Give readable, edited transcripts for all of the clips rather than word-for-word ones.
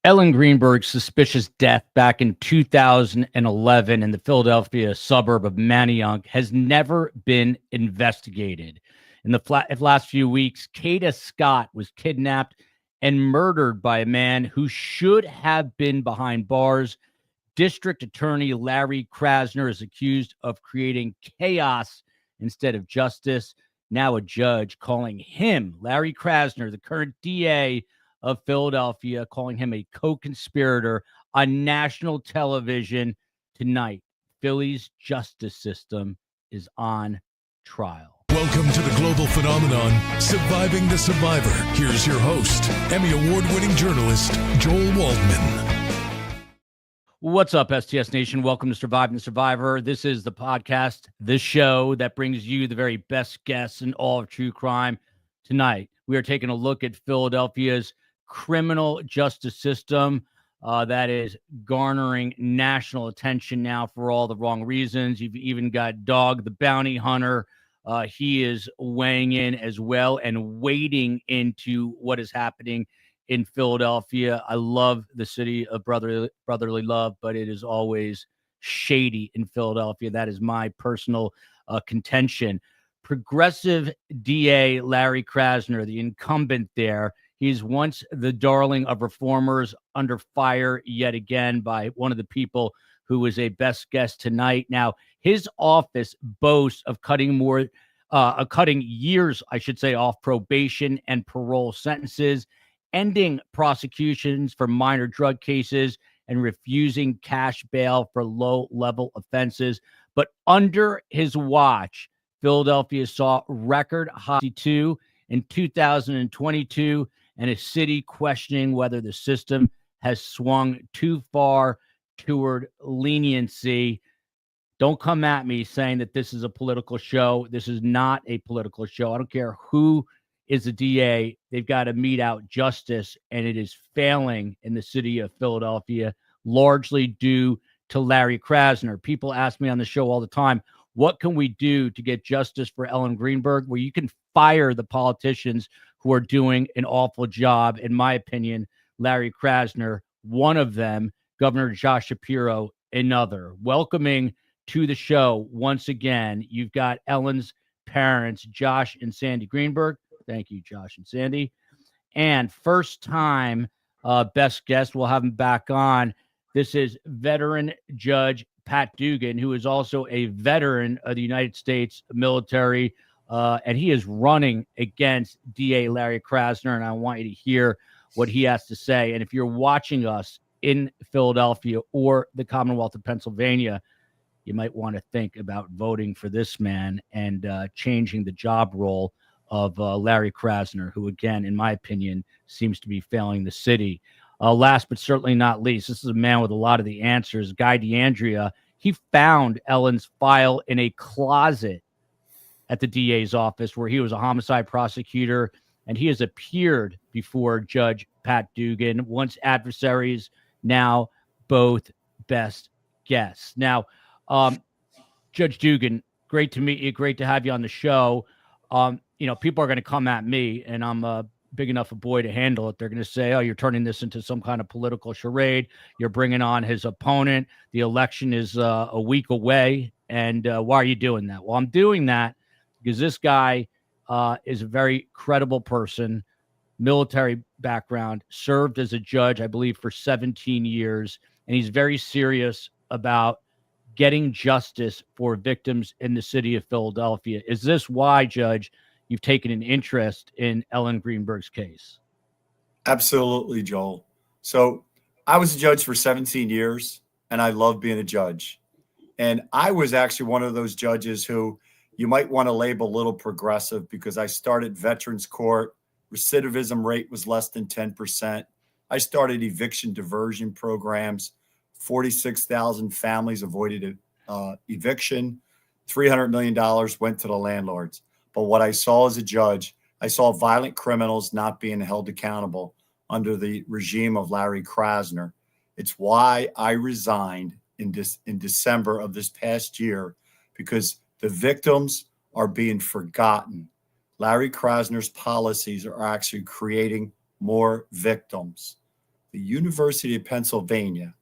Ellen Greenberg's suspicious death back in 2011 in the Philadelphia suburb of Manayunk has never been investigated. In the last few weeks, Kada Scott was kidnapped and murdered by a man who should have been behind bars. District Attorney Larry Krasner is accused of creating chaos instead of justice. Now a judge calling him, Larry Krasner, the current DA of Philadelphia, calling him a co-conspirator on national television tonight. Philly's justice system is on trial. Welcome to the global phenomenon, Surviving the Survivor. Here's your host, Emmy award-winning journalist, Joel Waldman. What's up, STS Nation? Welcome to Surviving the Survivor. This is the podcast, the show that brings you the very best guests in all of true crime. Tonight, we are taking a look at Philadelphia's criminal justice system that is garnering national attention now for all the wrong reasons. You've even got Dog the Bounty Hunter. He is weighing in as well and wading into what is happening in Philadelphia. I love the city of brotherly love, but it is always shady in Philadelphia. That is my personal contention. Progressive DA Larry Krasner, the incumbent there, he's once the darling of reformers, under fire yet again by one of the people who is a best guest tonight. Now, his office boasts of cutting years, I should say, off probation and parole sentences, ending prosecutions for minor drug cases, and refusing cash bail for low-level offenses. But under his watch, Philadelphia saw record high in 2022, and a city questioning whether the system has swung too far toward leniency. Don't come at me saying that this is a political show. This is not a political show. I don't care who is the DA. They've got to mete out justice, and it is failing in the city of Philadelphia, largely due to Larry Krasner. People ask me on the show all the time, what can we do to get justice for Ellen Greenberg? Well, you can fire the politicians who are doing an awful job. In my opinion, Larry Krasner, one of them, Governor Josh Shapiro, another. Welcoming to the show once again, you've got Ellen's parents, Josh and Sandee Greenberg. Thank you, Josh and Sandee. And first time best guest, we'll have him back on. This is veteran Judge Pat Dugan, who is also a veteran of the United States military, and he is running against DA Larry Krasner, and I want you to hear what he has to say. And if you're watching us in Philadelphia or the Commonwealth of Pennsylvania, you might want to think about voting for this man and changing the job role of Larry Krasner, who, again, in my opinion, seems to be failing the city. Last but certainly not least, this is a man with a lot of the answers. Guy DeAndrea, he found Ellen's file in a closet at the DA's office where he was a homicide prosecutor, and he has appeared before Judge Pat Dugan, once adversaries, now both best guests. Now, Judge Dugan, great to meet you. Great to have you on the show. People are going to come at me, and I'm big enough a boy to handle it. They're going to say, oh, you're turning this into some kind of political charade. You're bringing on his opponent. The election is a week away. And why are you doing that? Well, I'm doing that because this guy is a very credible person, military background, served as a judge, I believe, for 17 years. And he's very serious about getting justice for victims in the city of Philadelphia. Is this why, Judge, you've taken an interest in Ellen Greenberg's case? Absolutely, Joel. So I was a judge for 17 years, and I love being a judge. And I was actually one of those judges who you might want to label a little progressive, because I started veterans court. Recidivism rate was less than 10%. I started eviction diversion programs. 46,000 families avoided eviction. $300 million went to the landlords. But what I saw as a judge, I saw violent criminals not being held accountable under the regime of Larry Krasner. It's why I resigned in December of this past year, because the victims are being forgotten. Larry Krasner's policies are actually creating more victims. the University of Pennsylvania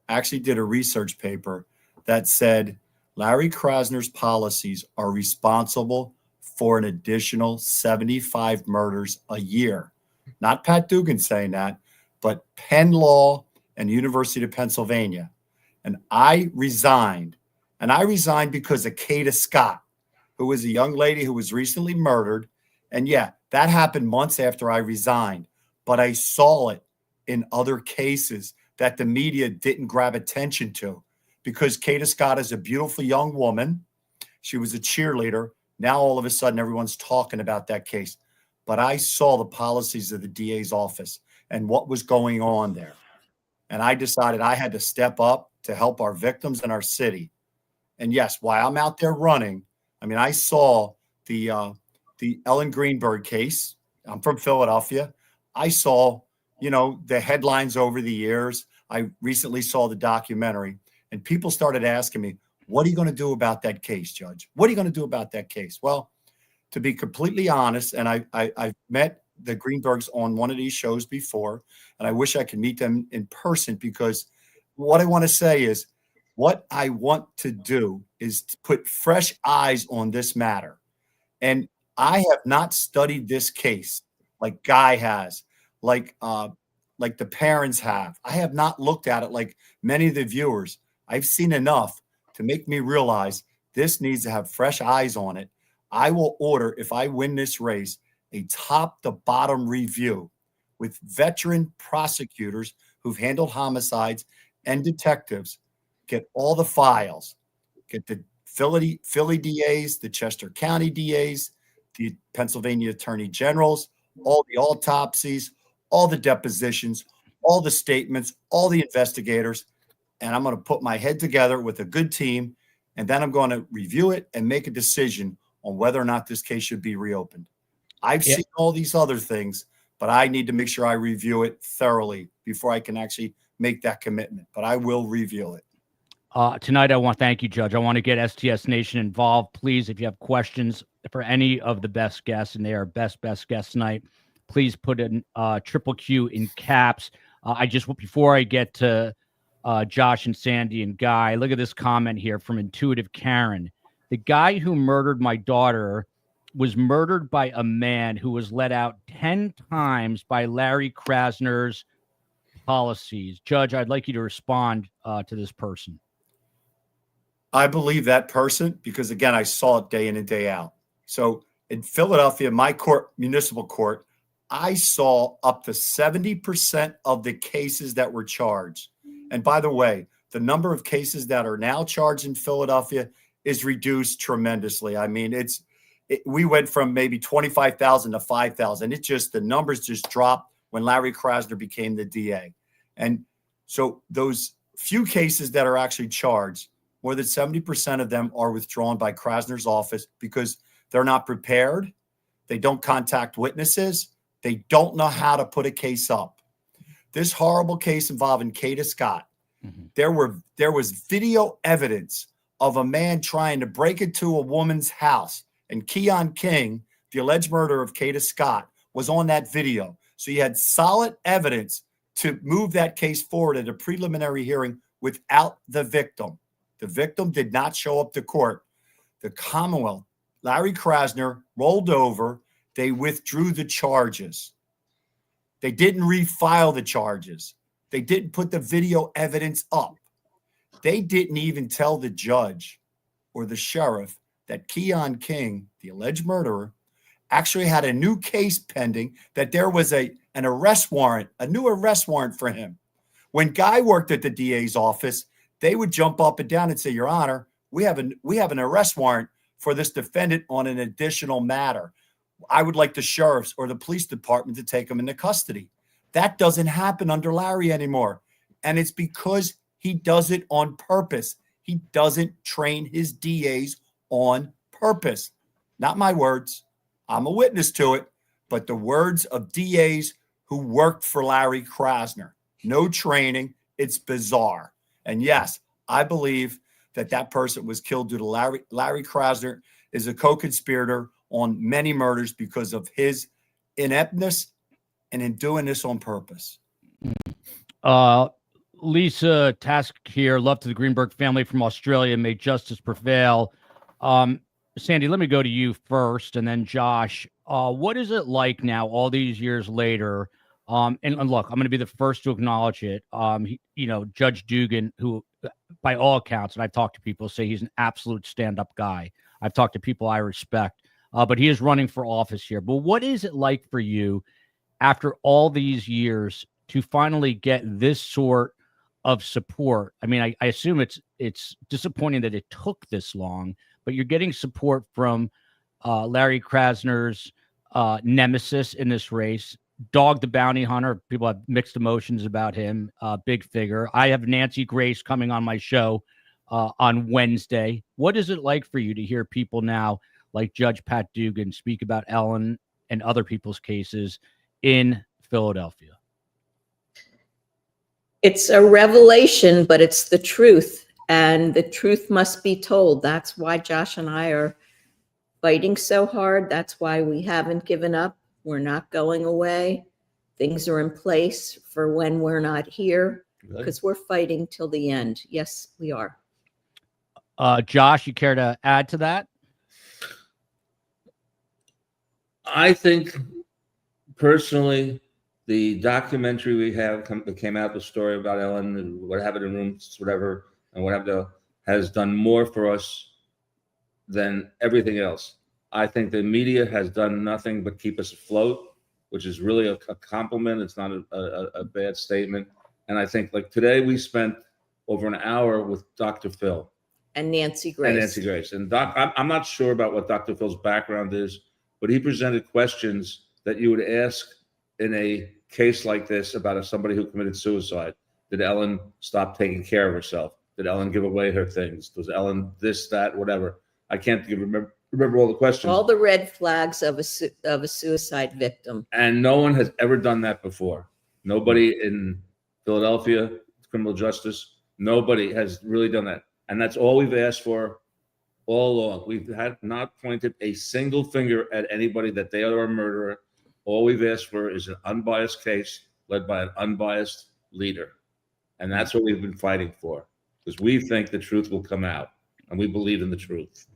actually did a research paper that said Larry Krasner's policies are responsible for an additional 75 murders a year. Not Pat Dugan saying that, but Penn Law and University of Pennsylvania. And I resigned. And I resigned because of Kata Scott, who was a young lady who was recently murdered. And yeah, that happened months after I resigned. But I saw it in other cases that the media didn't grab attention to, because Kata Scott is a beautiful young woman. She was a cheerleader. Now all of a sudden everyone's talking about that case. But I saw the policies of the DA's office and what was going on there. And I decided I had to step up to help our victims in our city. And yes, while I'm out there running, I mean, I saw the Ellen Greenberg case. I'm from Philadelphia. I saw, the headlines over the years. I recently saw the documentary, and people started asking me, what are you going to do about that case, Judge? What are you going to do about that case? Well, to be completely honest, and I've met the Greenbergs on one of these shows before, and I wish I could meet them in person, because what I want to say is, what I want to do is to put fresh eyes on this matter. And I have not studied this case like Guy has, like the parents have. I have not looked at it like many of the viewers. I've seen enough to make me realize this needs to have fresh eyes on it. I will order, if I win this race, a top-to-bottom review with veteran prosecutors who've handled homicides and detectives. Get all the files. Get the Philly DAs, the Chester County DAs, the Pennsylvania Attorney Generals, all the autopsies, all the depositions, all the statements, all the investigators. And I'm going to put my head together with a good team, and then I'm going to review it and make a decision on whether or not this case should be reopened. I've seen all these other things, but I need to make sure I review it thoroughly before I can actually make that commitment. But I will review it. Tonight, I want to thank you, Judge. I want to get STS Nation involved. Please, if you have questions for any of the best guests, and they are best guests tonight, please put in triple Q in caps. Before I get to Josh and Sandee and Guy, look at this comment here from Intuitive Karen. The guy who murdered my daughter was murdered by a man who was let out 10 times by Larry Krasner's policies. Judge, I'd like you to respond to this person. I believe that person because, again, I saw it day in and day out. So in Philadelphia, my court, municipal court, I saw up to 70% of the cases that were charged. And by the way, the number of cases that are now charged in Philadelphia is reduced tremendously. I mean, we went from maybe 25,000 to 5,000. The numbers just dropped when Larry Krasner became the DA. And so those few cases that are actually charged, more than 70% of them are withdrawn by Krasner's office because they're not prepared. They don't contact witnesses. They don't know how to put a case up. This horrible case involving Kata Scott, there was video evidence of a man trying to break into a woman's house, and Keon King, the alleged murderer of Kata Scott, was on that video. So you had solid evidence to move that case forward at a preliminary hearing without the victim. The victim did not show up to court. The Commonwealth, Larry Krasner, rolled over. They withdrew the charges. They didn't refile the charges. They didn't put the video evidence up. They didn't even tell the judge or the sheriff that Keon King, the alleged murderer, actually had a new case pending, that there was an arrest warrant, a new arrest warrant for him. When Guy worked at the DA's office, they would jump up and down and say, Your Honor, we have an arrest warrant for this defendant on an additional matter. I would like the sheriff's or the police department to take him into custody. That doesn't happen under Larry anymore. And it's because he does it on purpose. He doesn't train his DAs on purpose. Not my words. I'm a witness to it, but the words of DAs who worked for Larry Krasner. No training. It's bizarre. And yes, I believe that person was killed due to Larry Krasner is a co-conspirator on many murders because of his ineptness and in doing this on purpose. Lisa Task here. Love to the Greenberg family from Australia. May justice prevail. Sandee, let me go to you first, and then Josh. What is it like now, all these years later? And look, I'm going to be the first to acknowledge it. Judge Dugan, who, by all accounts, and I've talked to people, say he's an absolute stand-up guy. I've talked to people I respect, but he is running for office here. But what is it like for you after all these years to finally get this sort of support? I mean, I assume it's disappointing that it took this long, but you're getting support from Larry Krasner's nemesis in this race, Dog the Bounty Hunter. People have mixed emotions about him, big figure. I have Nancy Grace coming on my show on Wednesday. What is it like for you to hear people now like Judge Pat Dugan speak about Ellen and other people's cases in Philadelphia? It's a revelation, but it's the truth, and the truth must be told. That's why Josh and I are fighting so hard. That's why we haven't given up. We're not going away. Things are in place for when we're not here, because we're fighting till the end. Yes, we are. Josh, you care to add to that? I think personally, the documentary we have that came out, the story about Ellen and what happened in rooms, whatever, and what happened has done more for us than everything else. I think the media has done nothing but keep us afloat, which is really a compliment. It's not a bad statement. And I think, like today, we spent over an hour with Dr. Phil And Nancy Grace. And Doc, I'm not sure about what Dr. Phil's background is, but he presented questions that you would ask in a case like this about somebody who committed suicide. Did Ellen stop taking care of herself? Did Ellen give away her things? Was Ellen this, that, whatever? I can't remember all the questions. All the red flags of a suicide victim. And no one has ever done that before. Nobody in Philadelphia, criminal justice, nobody has really done that. And that's all we've asked for all along. We've not pointed a single finger at anybody that they are a murderer. All we've asked for is an unbiased case led by an unbiased leader. And that's what we've been fighting for, because we think the truth will come out, and we believe in the truth.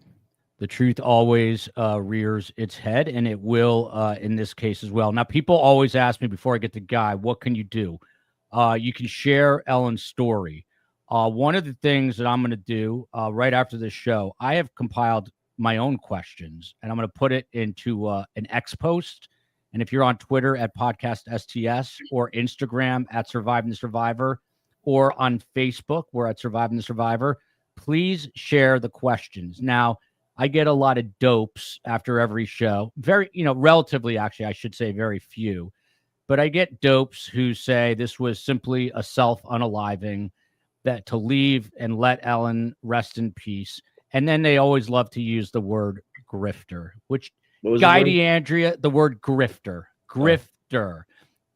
The truth always rears its head, and it will in this case as well. Now, people always ask me before I get to Guy, what can you do? You can share Ellen's story. One of the things that I'm going to do right after this show, I have compiled my own questions, and I'm going to put it into an X post. And if you're on Twitter at Podcast STS or Instagram at Surviving the Survivor, or on Facebook, we're at Surviving the Survivor, please share the questions. Now, I get a lot of dopes after every show. Very, relatively, actually, I should say very few. But I get dopes who say this was simply a self-unaliving, that to leave and let Ellen rest in peace. And then they always love to use the word grifter, which Guy DeAndrea, the word grifter. Grifter.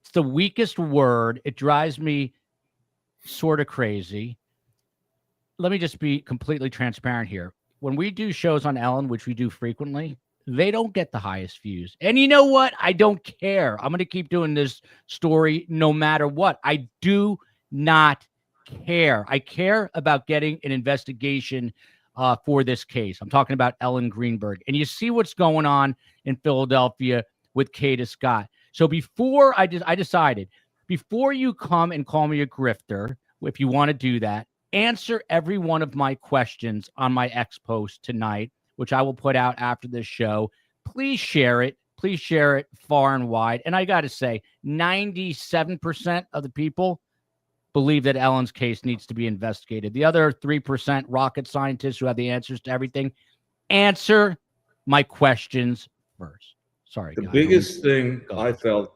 It's the weakest word. It drives me sort of crazy. Let me just be completely transparent here. When we do shows on Ellen, which we do frequently, they don't get the highest views. And you know what? I don't care. I'm going to keep doing this story no matter what. I do not care. I care about getting an investigation for this case. I'm talking about Ellen Greenberg. And you see what's going on in Philadelphia with Kata Scott. So before I decided, before you come and call me a grifter, if you want to do that, answer every one of my questions on my X post tonight, which I will put out after this show. Please share it. Please share it far and wide. And I got to say, 97% of the people believe that Ellen's case needs to be investigated. The other 3% rocket scientists who have the answers to everything, answer my questions first. Sorry. The biggest thing I felt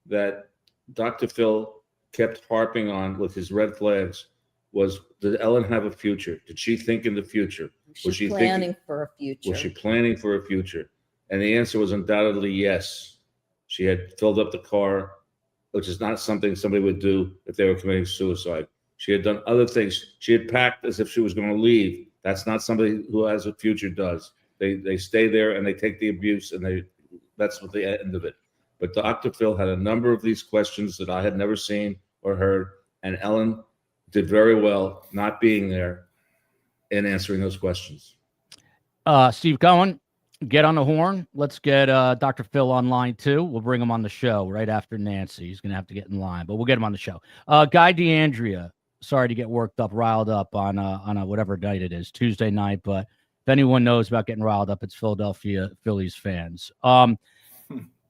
that Dr. Phil kept harping on with his red flags was, did Ellen have a future? Did she think in the future? Was she planning for a future? Was she planning for a future? And the answer was undoubtedly yes. She had filled up the car, which is not something somebody would do if they were committing suicide. She had done other things. She had packed as if she was going to leave. That's not somebody who has a future does. They stay there and they take the abuse, and that's what the end of it. But Dr. Phil had a number of these questions that I had never seen or heard. And Ellen did very well not being there and answering those questions. Steve Cohen, get on the horn. Let's get Dr. Phil online too. We'll bring him on the show right after Nancy. He's going to have to get in line, but we'll get him on the show. Guy DeAndrea, sorry to get worked up, riled up on a whatever night it is, Tuesday night. But if anyone knows about getting riled up, it's Philadelphia Phillies fans.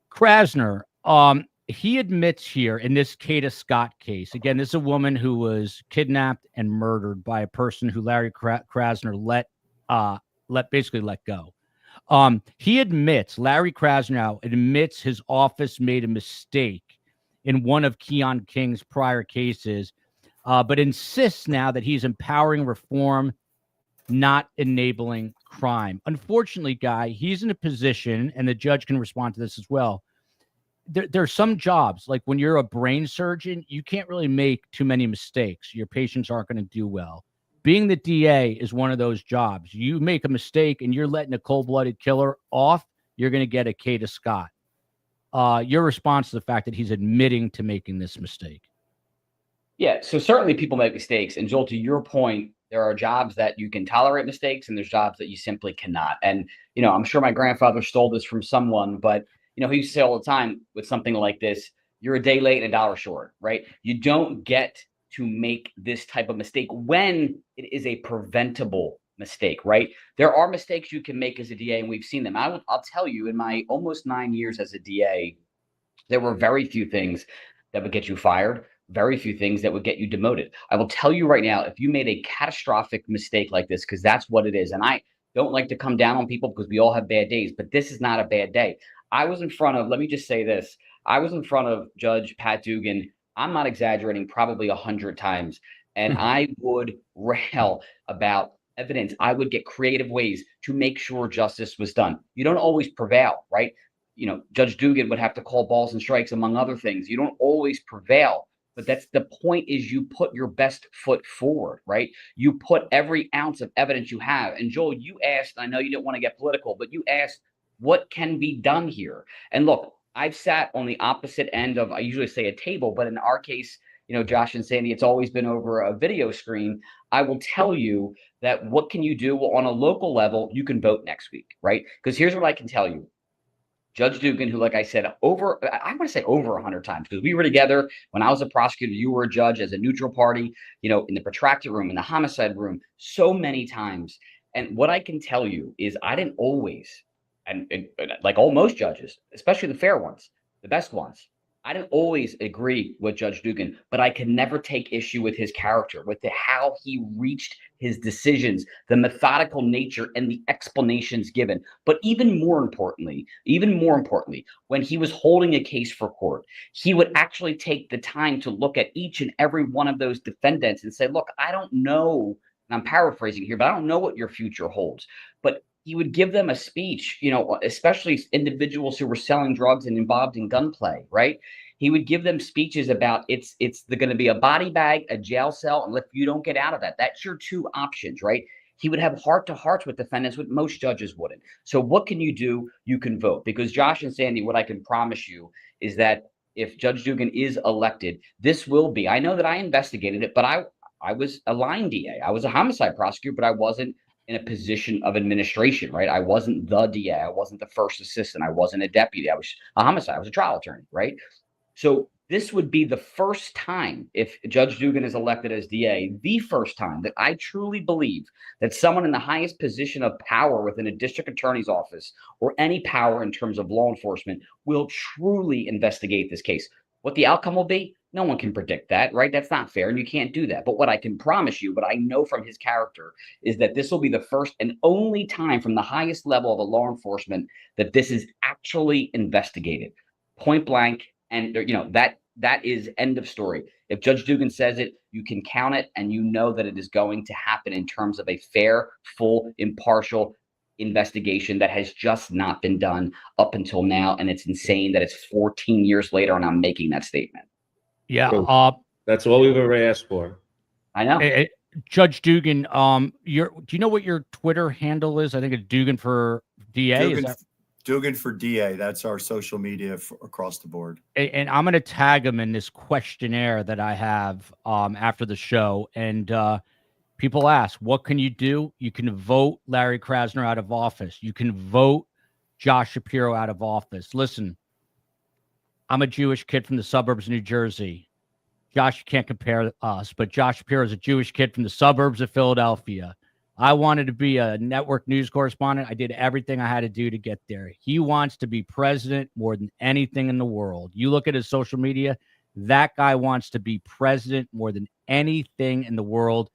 Krasner, he admits here in this Kata Scott case, again, this is a woman who was kidnapped and murdered by a person who Larry Krasner basically let go. He admits, Larry Krasner admits his office made a mistake in one of Keon King's prior cases, but insists now that he's empowering reform, not enabling crime. Unfortunately, Guy, he's in a position, and the judge can respond to this as well. There's some jobs, like when you're a brain surgeon, you can't really make too many mistakes. Your patients aren't going to do well. Being the DA is one of those jobs. You make a mistake and you're letting a cold-blooded killer off, you're going to get a Kata Scott. Your response to the fact that he's admitting to making this mistake? Yeah, so certainly people make mistakes. And Joel, to your point, there are jobs that you can tolerate mistakes and there's jobs that you simply cannot. And, I'm sure my grandfather stole this from someone, but, he used to say all the time with something like this, you're a day late and $1 short, right? You don't get to make this type of mistake when it is a preventable mistake, right? There are mistakes you can make as a DA, and we've seen them. I'll tell you, in my almost 9 years as a DA, there were very few things that would get you fired, very few things that would get you demoted. I will tell you right now, if you made a catastrophic mistake like this, because that's what it is, and I don't like to come down on people because we all have bad days, but this is not a bad day. I was in front of, let me just say this, I was in front of Judge Pat Dugan, I'm not exaggerating, probably 100 times. And I would rail about evidence. I would get creative ways to make sure justice was done. You don't always prevail, right? Judge Dugan would have to call balls and strikes, among other things. You don't always prevail, but that's the point, is you put your best foot forward, right? You put every ounce of evidence you have. And Joel, you asked, I know you didn't want to get political, but you asked, what can be done here? And look, I've sat on the opposite end of, I usually say a table, but in our case, Josh and Sandee, it's always been over a video screen. I will tell you that what can you do? Well, on a local level, you can vote next week, right? Because here's what I can tell you. Judge Dugan, who, like I said, I want to say over 100 times, because we were together when I was a prosecutor, you were a judge as a neutral party, in the protracted room, in the homicide room, so many times. And what I can tell you is I didn't always, and like almost judges, especially the fair ones, the best ones, I didn't always agree with Judge Dugan, but I could never take issue with his character, with how he reached his decisions, the methodical nature and the explanations given. But even more importantly, when he was holding a case for court, he would actually take the time to look at each and every one of those defendants and say, look, I don't know, and I'm paraphrasing here, but I don't know what your future holds. But he would give them a speech, especially individuals who were selling drugs and involved in gunplay, right? He would give them speeches about it's going to be a body bag, a jail cell, and if you don't get out of that, that's your two options, right? He would have heart-to-hearts with defendants, what most judges wouldn't. So what can you do? You can vote. Because Josh and Sandee, what I can promise you is that if Judge Dugan is elected, this will be, I know that I investigated it, but I was a line DA. I was a homicide prosecutor, but I wasn't in a position of administration, right? I wasn't the DA. I wasn't the first assistant. I wasn't a deputy. I was a homicide. I was a trial attorney, right? So this would be the first time, if Judge Dugan is elected as DA, the first time that I truly believe that someone in the highest position of power within a district attorney's office or any power in terms of law enforcement will truly investigate this case. What the outcome will be, no one can predict that, right? That's not fair, and you can't do that. But what I can promise you, what I know from his character, is that this will be the first and only time from the highest level of a law enforcement that this is actually investigated, point blank. And that is end of story. If Judge Dugan says it, you can count it, and you know that it is going to happen in terms of a fair, full, impartial investigation that has just not been done up until now. And it's insane that it's 14 years later and I'm making that statement. Yeah. So that's all we've ever asked for. I know. Judge Dugan, do you know what your Twitter handle is? I think it's Dugan for DA. Dugan, is that? Dugan for DA. That's our social media across the board. And I'm going to tag him in this questionnaire that I have after the show. And people ask, what can you do? You can vote Larry Krasner out of office. You can vote Josh Shapiro out of office. Listen, I'm a Jewish kid from the suburbs of New Jersey. Josh, you can't compare us, but Josh Shapiro is a Jewish kid from the suburbs of Philadelphia. I wanted to be a network news correspondent. I did everything I had to do to get there. He wants to be president more than anything in the world. You look at his social media, that guy wants to be president more than anything in the world.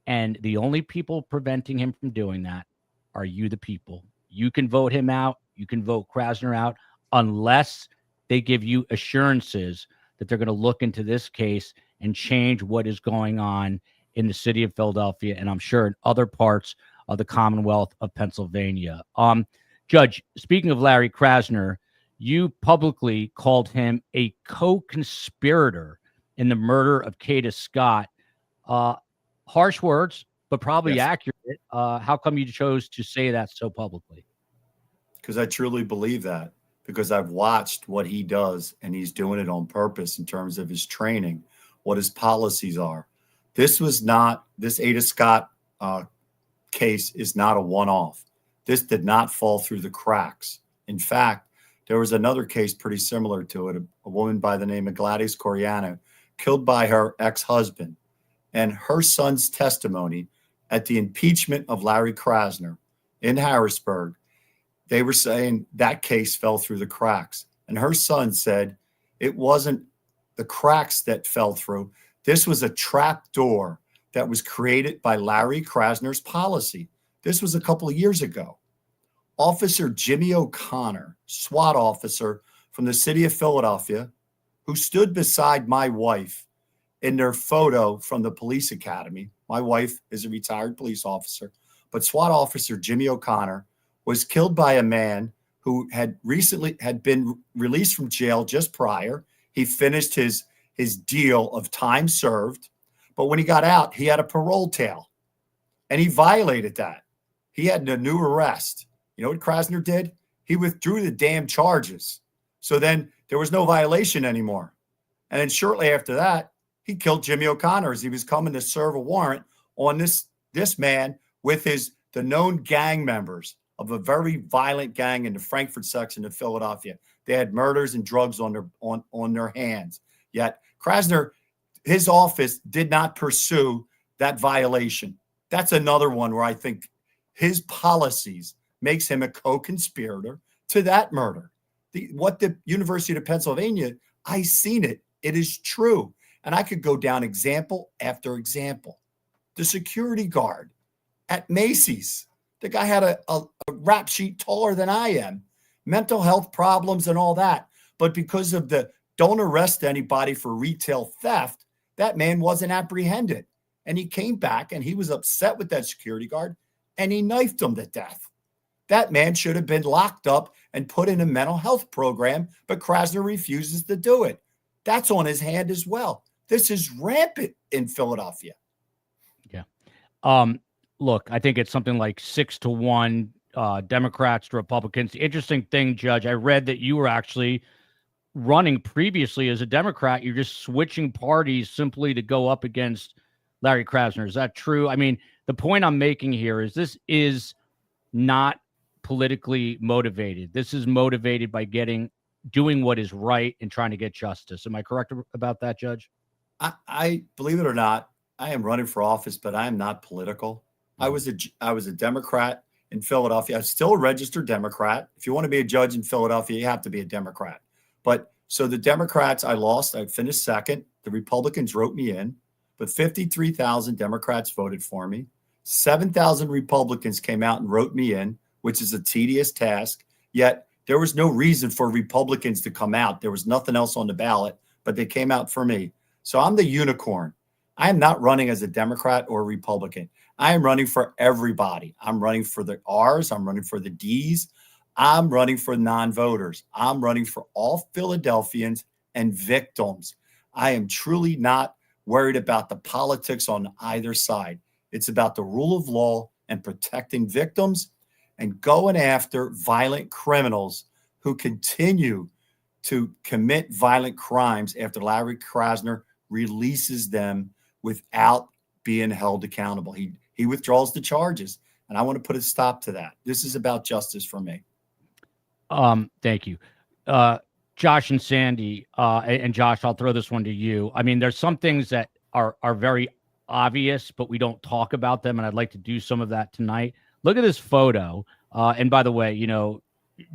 And the only people preventing him from doing that are you, the people. You can vote him out. You can vote Krasner out unless they give you assurances that they're going to look into this case and change what is going on in the city of Philadelphia, and I'm sure in other parts of the Commonwealth of Pennsylvania. Judge, speaking of Larry Krasner, you publicly called him a co-conspirator in the murder of Kata Scott. Harsh words, but probably Yes. accurate. How come you chose to say that so publicly? Because I truly believe that, because I've watched what he does, and he's doing it on purpose in terms of his training, what his policies are. This Ada Scott case is not a one-off. This did not fall through the cracks. In fact, there was another case pretty similar to it, a woman by the name of Gladys Coriano, killed by her ex-husband. And her son's testimony at the impeachment of Larry Krasner in Harrisburg, they were saying that case fell through the cracks. And her son said it wasn't the cracks that fell through. This was a trap door that was created by Larry Krasner's policy. This was a couple of years ago. Officer Jimmy O'Connor, SWAT officer from the city of Philadelphia, who stood beside my wife in their photo from the police academy. My wife is a retired police officer, but SWAT officer Jimmy O'Connor was killed by a man who had been released from jail just prior. He finished his deal of time served, but when he got out, he had a parole tail, and he violated that. He had a new arrest. You know what Krasner did? He withdrew the damn charges. So then there was no violation anymore. And then shortly after that, he killed Jimmy O'Connor as he was coming to serve a warrant on this man with the known gang members of a very violent gang in the Frankfurt section of Philadelphia. They had murders and drugs on their hands. Yet Krasner, his office did not pursue that violation. That's another one where I think his policies makes him a co-conspirator to that murder. What the University of Pennsylvania, I seen it. It is true. And I could go down example after example. The security guard at Macy's, the guy had a rap sheet taller than I am, mental health problems and all that. But because of the don't arrest anybody for retail theft, that man wasn't apprehended. And he came back and he was upset with that security guard and he knifed him to death. That man should have been locked up and put in a mental health program, but Krasner refuses to do it. That's on his hand as well. This is rampant in Philadelphia. Yeah. Look, I think it's something like 6-1 Democrats to Republicans. The interesting thing, Judge, I read that you were actually running previously as a Democrat. You're just switching parties simply to go up against Larry Krasner. Is that true? I mean, the point I'm making here is this is not politically motivated. This is motivated by doing what is right and trying to get justice. Am I correct about that, Judge? I believe it or not, I am running for office, but I am not political. I was a Democrat in Philadelphia. I'm still a registered Democrat. If you want to be a judge in Philadelphia, you have to be a Democrat. But so the Democrats, I lost. I finished second. The Republicans wrote me in, but 53,000 Democrats voted for me. 7,000 Republicans came out and wrote me in, which is a tedious task. Yet there was no reason for Republicans to come out. There was nothing else on the ballot, but they came out for me. So I'm the unicorn. I am not running as a Democrat or a Republican. I am running for everybody. I'm running for the R's. I'm running for the D's. I'm running for non-voters. I'm running for all Philadelphians and victims. I am truly not worried about the politics on either side. It's about the rule of law and protecting victims. and going after violent criminals who continue to commit violent crimes after Larry Krasner releases them without being held accountable. He withdraws the charges, and I want to put a stop to that. This is about justice for me. Thank you. Josh and Sandee, and Josh, I'll throw this one to you. I mean, there's some things that are very obvious, but we don't talk about them, and I'd like to do some of that tonight. Look at this photo. And by the way,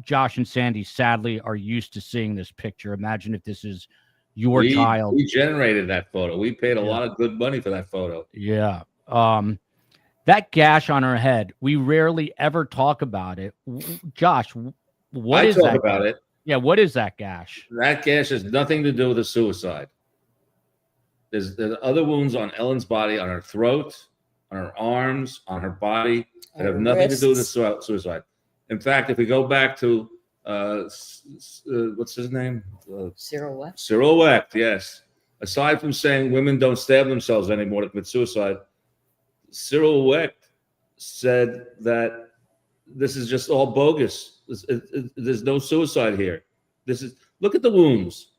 Josh and Sandee sadly are used to seeing this picture. Imagine if this is your child. We generated that photo. We paid a lot of good money for that photo. Yeah. That gash on her head, we rarely ever talk about it. Josh, what is that? I talk about it. Yeah, what is that gash? That gash has nothing to do with a suicide. There's other wounds on Ellen's body, on her throat, on her arms, on her body that have nothing to do with the suicide. In fact, if we go back to what's his name? Cyril Wecht. Cyril Wecht, yes. Aside from saying women don't stab themselves anymore to commit suicide, Cyril Wecht said that this is just all bogus. There's no suicide here. Look at the wounds.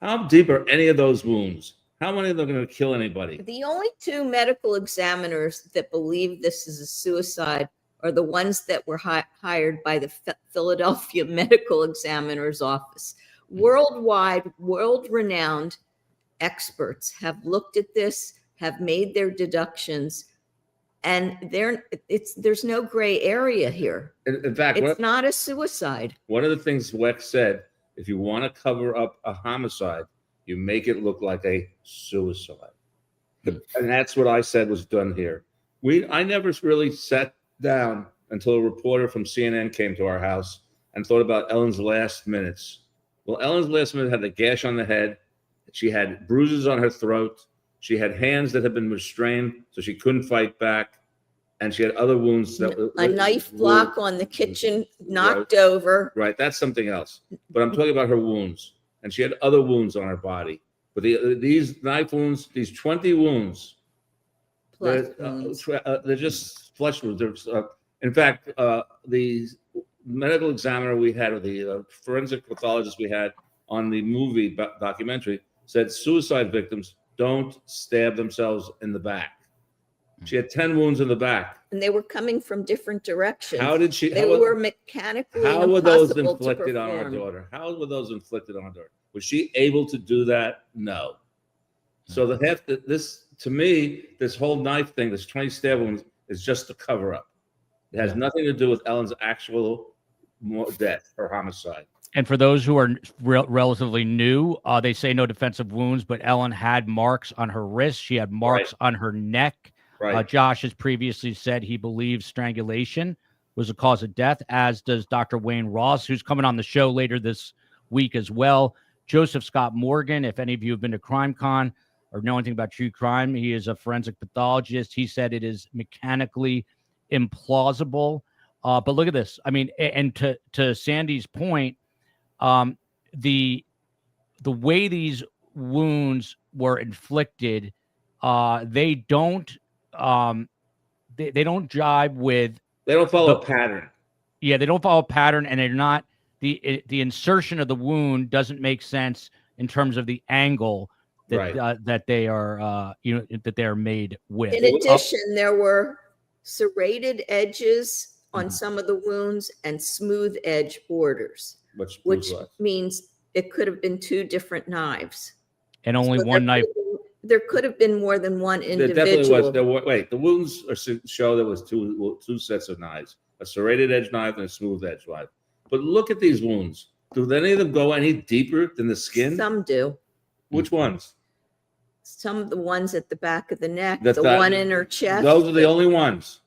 How deep are any of those wounds? How many of them are going to kill anybody? The only two medical examiners that believe this is a suicide are the ones that were hired by the Philadelphia Medical Examiner's Office. Worldwide, world-renowned experts have looked at this, have made their deductions, and there's no gray area here. In fact, it's not a suicide. One of the things Wecht said, if you want to cover up a homicide, you make it look like a suicide. And that's what I said was done here. I never really sat down until a reporter from CNN came to our house and thought about Ellen's last minutes. Well, Ellen's last minute had a gash on the head. She had bruises on her throat. She had hands that had been restrained, so she couldn't fight back. And she had other wounds. A knife block on the kitchen, knocked over. Right, that's something else. But I'm talking about her wounds. And she had other wounds on her body. But these knife wounds, these 20 wounds, they're just flesh wounds. In fact, the medical examiner we had, or the forensic pathologist we had on the movie documentary, said suicide victims don't stab themselves in the back. She had 10 wounds in the back. And they were coming from different directions. How did she? They were mechanically impossible. How were those inflicted on our daughter? How were those inflicted on our daughter? Was she able to do that? No. So to me, this whole knife thing, this 20 stab wounds, is just a cover up. It has nothing to do with Ellen's actual death or homicide. And for those who are relatively new, they say no defensive wounds, but Ellen had marks on her wrist. She had marks on her neck. Right. Josh has previously said he believes strangulation was a cause of death, as does Dr. Wayne Ross, who's coming on the show later this week as well. Joseph Scott Morgan, if any of you have been to CrimeCon or know anything about true crime, he is a forensic pathologist. He said it is mechanically implausible. But look at this. I mean, and to Sandee's point, the way these wounds were inflicted, they don't jive with. They don't follow a pattern. Yeah, they don't follow a pattern, and they're not. The insertion of the wound doesn't make sense in terms of the angle that that they are that they are made with. In addition, there were serrated edges on some of the wounds and smooth edge borders, which means it could have been two different knives. And only one knife. There could have been more than one individual. There definitely was. Wait, the wounds show there was two sets of knives, a serrated edge knife and a smooth edge knife. But look at these wounds. Do any of them go any deeper than the skin? Some do. Which ones? Some of the ones at the back of the neck, one in her chest. Those are the only ones.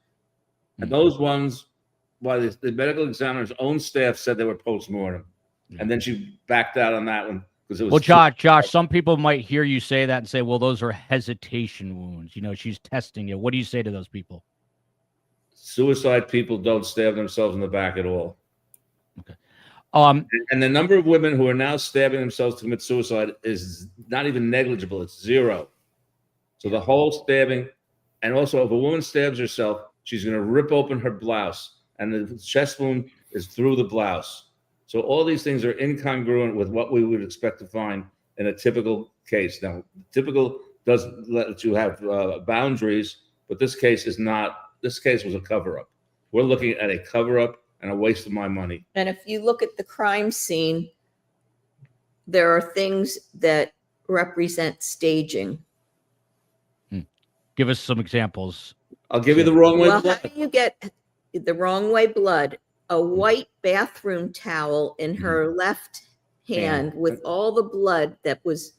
And those ones, by the medical examiner's own staff said they were post-mortem. And then she backed out on that one. It was Josh, some people might hear you say that and say, well, those are hesitation wounds. She's testing you. What do you say to those people? Suicide people don't stab themselves in the back at all. Okay. And the number of women who are now stabbing themselves to commit suicide is not even negligible. It's zero. So the whole stabbing, and also if a woman stabs herself, she's going to rip open her blouse and the chest wound is through the blouse. So all these things are incongruent with what we would expect to find in a typical case. Now, typical does let you have boundaries, but this case is not. This case was a cover-up. We're looking at a cover-up and a waste of my money. And if you look at the crime scene, there are things that represent staging. Give us some examples. I'll give you the wrong way. Well, how do you get the wrong way blood? A white bathroom towel in her left hand with all the blood that was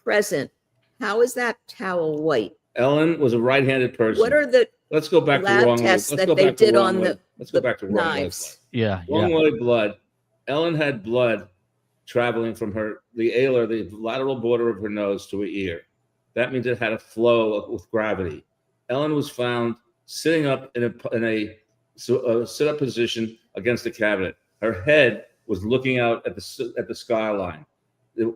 present. How is that towel white? Ellen was a right-handed person. What are the Let's go back to lab wrong way. tests Let's that go they back to did wrong on way. the Let's go back to wrong way blood. knives? Wrong way blood. Ellen had blood traveling from the alar, the lateral border of her nose, to her ear. That means it had a flow with gravity. Ellen was found sitting up in a sit-up position against the cabinet. Her head was looking out at the skyline.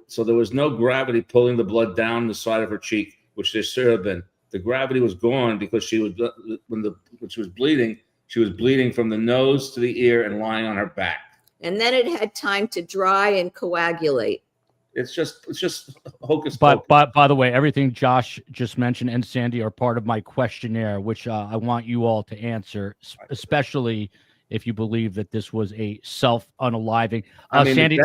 So there was no gravity pulling the blood down the side of her cheek, which there should have been. The gravity was gone because when she was bleeding from the nose to the ear and lying on her back. And then it had time to dry and coagulate. It's just hocus But pocus. by the way, everything Josh just mentioned and Sandee are part of my questionnaire, which I want you all to answer, especially if you believe that this was a self-unaliving. I mean, Sandee,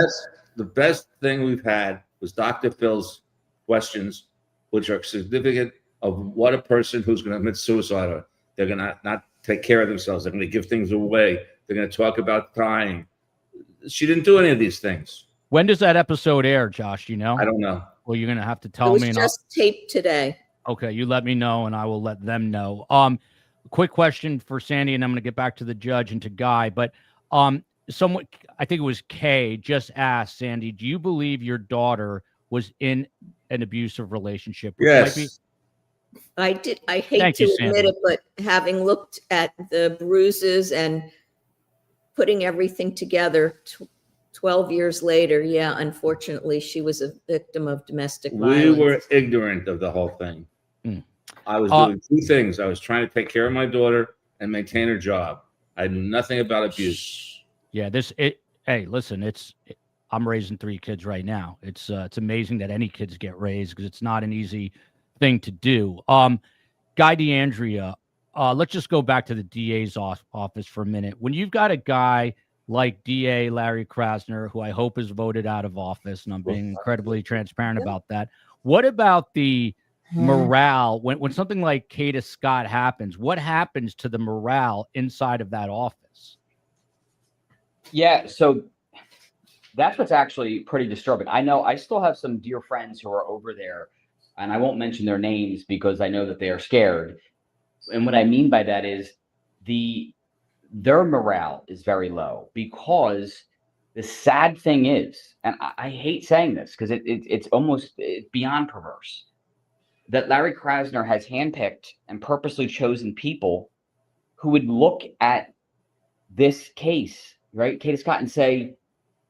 the best thing we've had was Dr. Phil's questions, which are significant of what a person who's going to commit suicide are. They're going to not take care of themselves. They're going to give things away. They're going to talk about dying. She didn't do any of these things. when does that episode air, Josh? Do you know? I don't know. Well, you're going to have to It tell was me. just taped today. Okay, you let me know, and I will let them know. Quick question for Sandee, and I'm going to get back to the judge and to Guy. But someone, I think it was Kay, just asked Sandee, do you believe your daughter was in an abusive relationship? Which Yes. might be, I did. I hate Thank to you, admit Sandee. it, but having looked at the bruises and putting everything together 12 years later, yeah, unfortunately, she was a victim of domestic violence. We were ignorant of the whole thing. Mm. I was doing two things. I was trying to take care of my daughter and maintain her job. I knew nothing about abuse. yeah, hey, listen, I'm raising 3 kids right now. It's amazing that any kids get raised because it's not an easy thing to do. Guy DeAndrea, let's just go back to the DA's office for a minute. When you've got a guy like DA Larry Krasner, who I hope is voted out of office, and I'm being incredibly transparent about that. What about the morale when something like Kata Scott happens? What happens to the morale inside of that office? Yeah, so that's what's actually pretty disturbing. I know I still have some dear friends who are over there, and I won't mention their names because I know that they are scared. And what I mean by that is their morale is very low because the sad thing is, and I hate saying this because it's almost beyond perverse, that Larry Krasner has handpicked and purposely chosen people who would look at this case, right, Kata Scott, and say,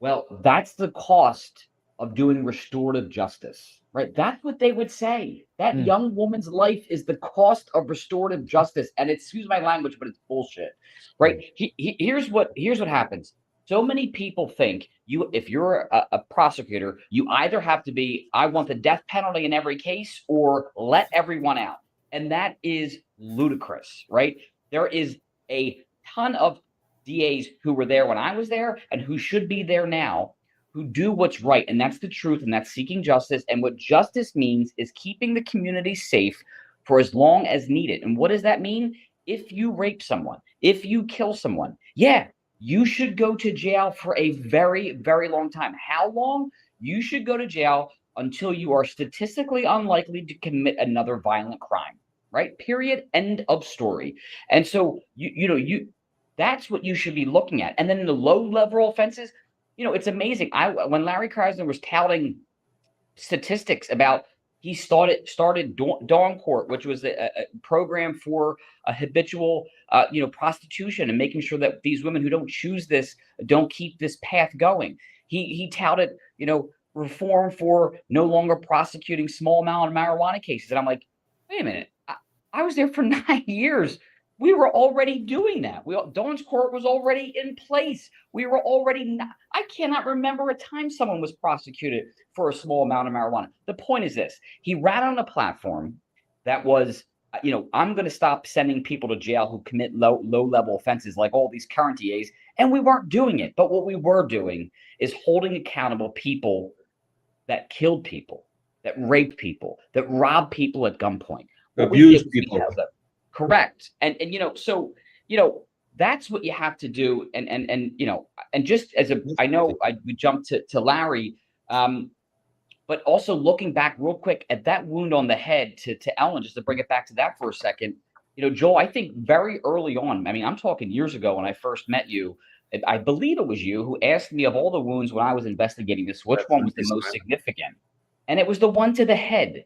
well, that's the cost of doing restorative justice, right? That's what they would say. That young woman's life is the cost of restorative justice. And excuse my language, but it's bullshit, right? Here's what happens. So many people think if you're a prosecutor, you either have to be, I want the death penalty in every case, or let everyone out. And that is ludicrous, right? There is a ton of DAs who were there when I was there and who should be there now, who do what's right. And that's the truth. And that's seeking justice. And what justice means is keeping the community safe for as long as needed. And what does that mean? If you rape someone, if you kill someone, yeah, you should go to jail for a very, very long time. How long? You should go to jail until you are statistically unlikely to commit another violent crime, right? Period. End of story. And so, that's what you should be looking at. And then the low-level offenses, it's amazing. When Larry Krasner was touting statistics about he started Dawn Court, which was a program for a habitual, prostitution and making sure that these women who don't choose this don't keep this path going. He touted, reform for no longer prosecuting small amount of marijuana cases. And I'm like, wait a minute, I was there for 9 years. We were already doing that. Dawn's Court was already in place. We were already I cannot remember a time someone was prosecuted for a small amount of marijuana. The point is this. He ran on a platform that was, I'm going to stop sending people to jail who commit low-level offenses like all these current DAs, and we weren't doing it. But what we were doing is holding accountable people that killed people, that raped people, that robbed people at gunpoint. Abused people. Correct. And that's what you have to do. And just as we jumped to Larry, but also looking back real quick at that wound on the head to Ellen, just to bring it back to that for a second, Joel, I think very early on, I mean, I'm talking years ago when I first met you, I believe it was you who asked me of all the wounds when I was investigating this, which one was the most significant? And it was the one to the head.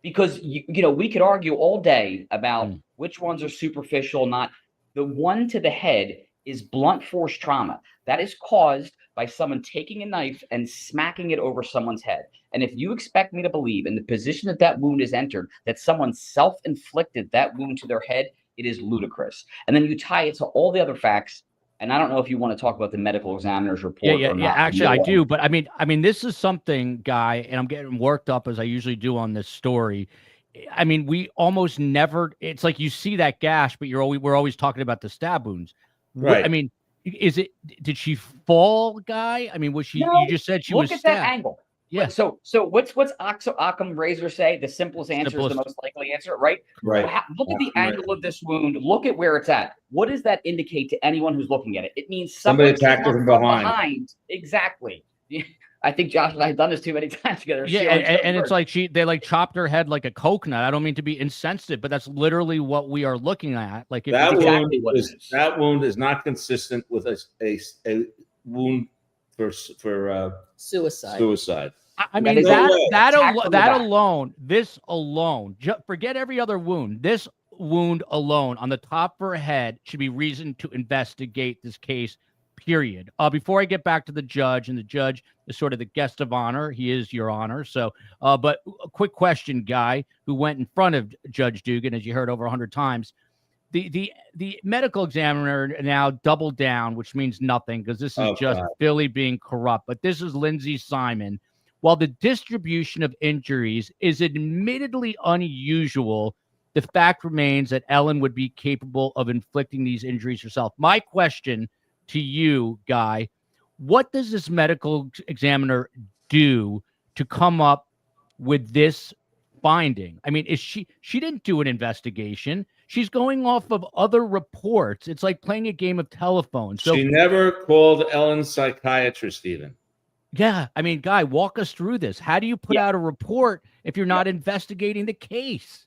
Because, we could argue all day about which ones are superficial, not. The one to the head is blunt force trauma. That is caused by someone taking a knife and smacking it over someone's head. And if you expect me to believe in the position that wound is entered, that someone self-inflicted that wound to their head, it is ludicrous. And then you tie it to all the other facts. And I don't know if you want to talk about the medical examiner's report. Yeah. Actually, I do. But I mean, this is something, Guy, and I'm getting worked up as I usually do on this story. I mean, we almost never. It's like you see that gash, but we're always talking about the stab wounds. Right. I mean, did she fall, Guy? I mean, was she? No, you just said she was stabbed. Look at that angle. Yeah. So what's Occam Razor say? The simplest answer is the most likely answer, right? Right. So look at the angle of this wound. Look at where it's at. What does that indicate to anyone who's looking at it? It means somebody attacked her from behind. Exactly. I think Josh and I have done this too many times together. Yeah, and it's like they chopped her head like a coconut. I don't mean to be insensitive, but that's literally what we are looking at. Like that wound is not consistent with a wound for Suicide. I mean, that alone, this alone, forget every other wound. This wound alone on the top of her head should be reason to investigate this case, period. Before I get back to the judge, and the judge is sort of the guest of honor. He is your honor. So, but a quick question, Guy, who went in front of Judge Dugan, as you heard over 100 times. The medical examiner now doubled down, which means nothing because this is just Philly being corrupt. But this is Lindsay Simon. While the distribution of injuries is admittedly unusual, the fact remains that Ellen would be capable of inflicting these injuries herself. My question to you, Guy, what does this medical examiner do to come up with this finding? I mean, she didn't do an investigation. She's going off of other reports. It's like playing a game of telephone. So she never called Ellen's psychiatrist even. Yeah. I mean, Guy, walk us through this. How do you put out a report if you're not investigating the case?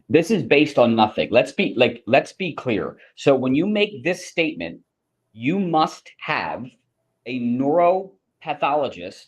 This is based on nothing. Let's be clear. So when you make this statement, you must have a neuropathologist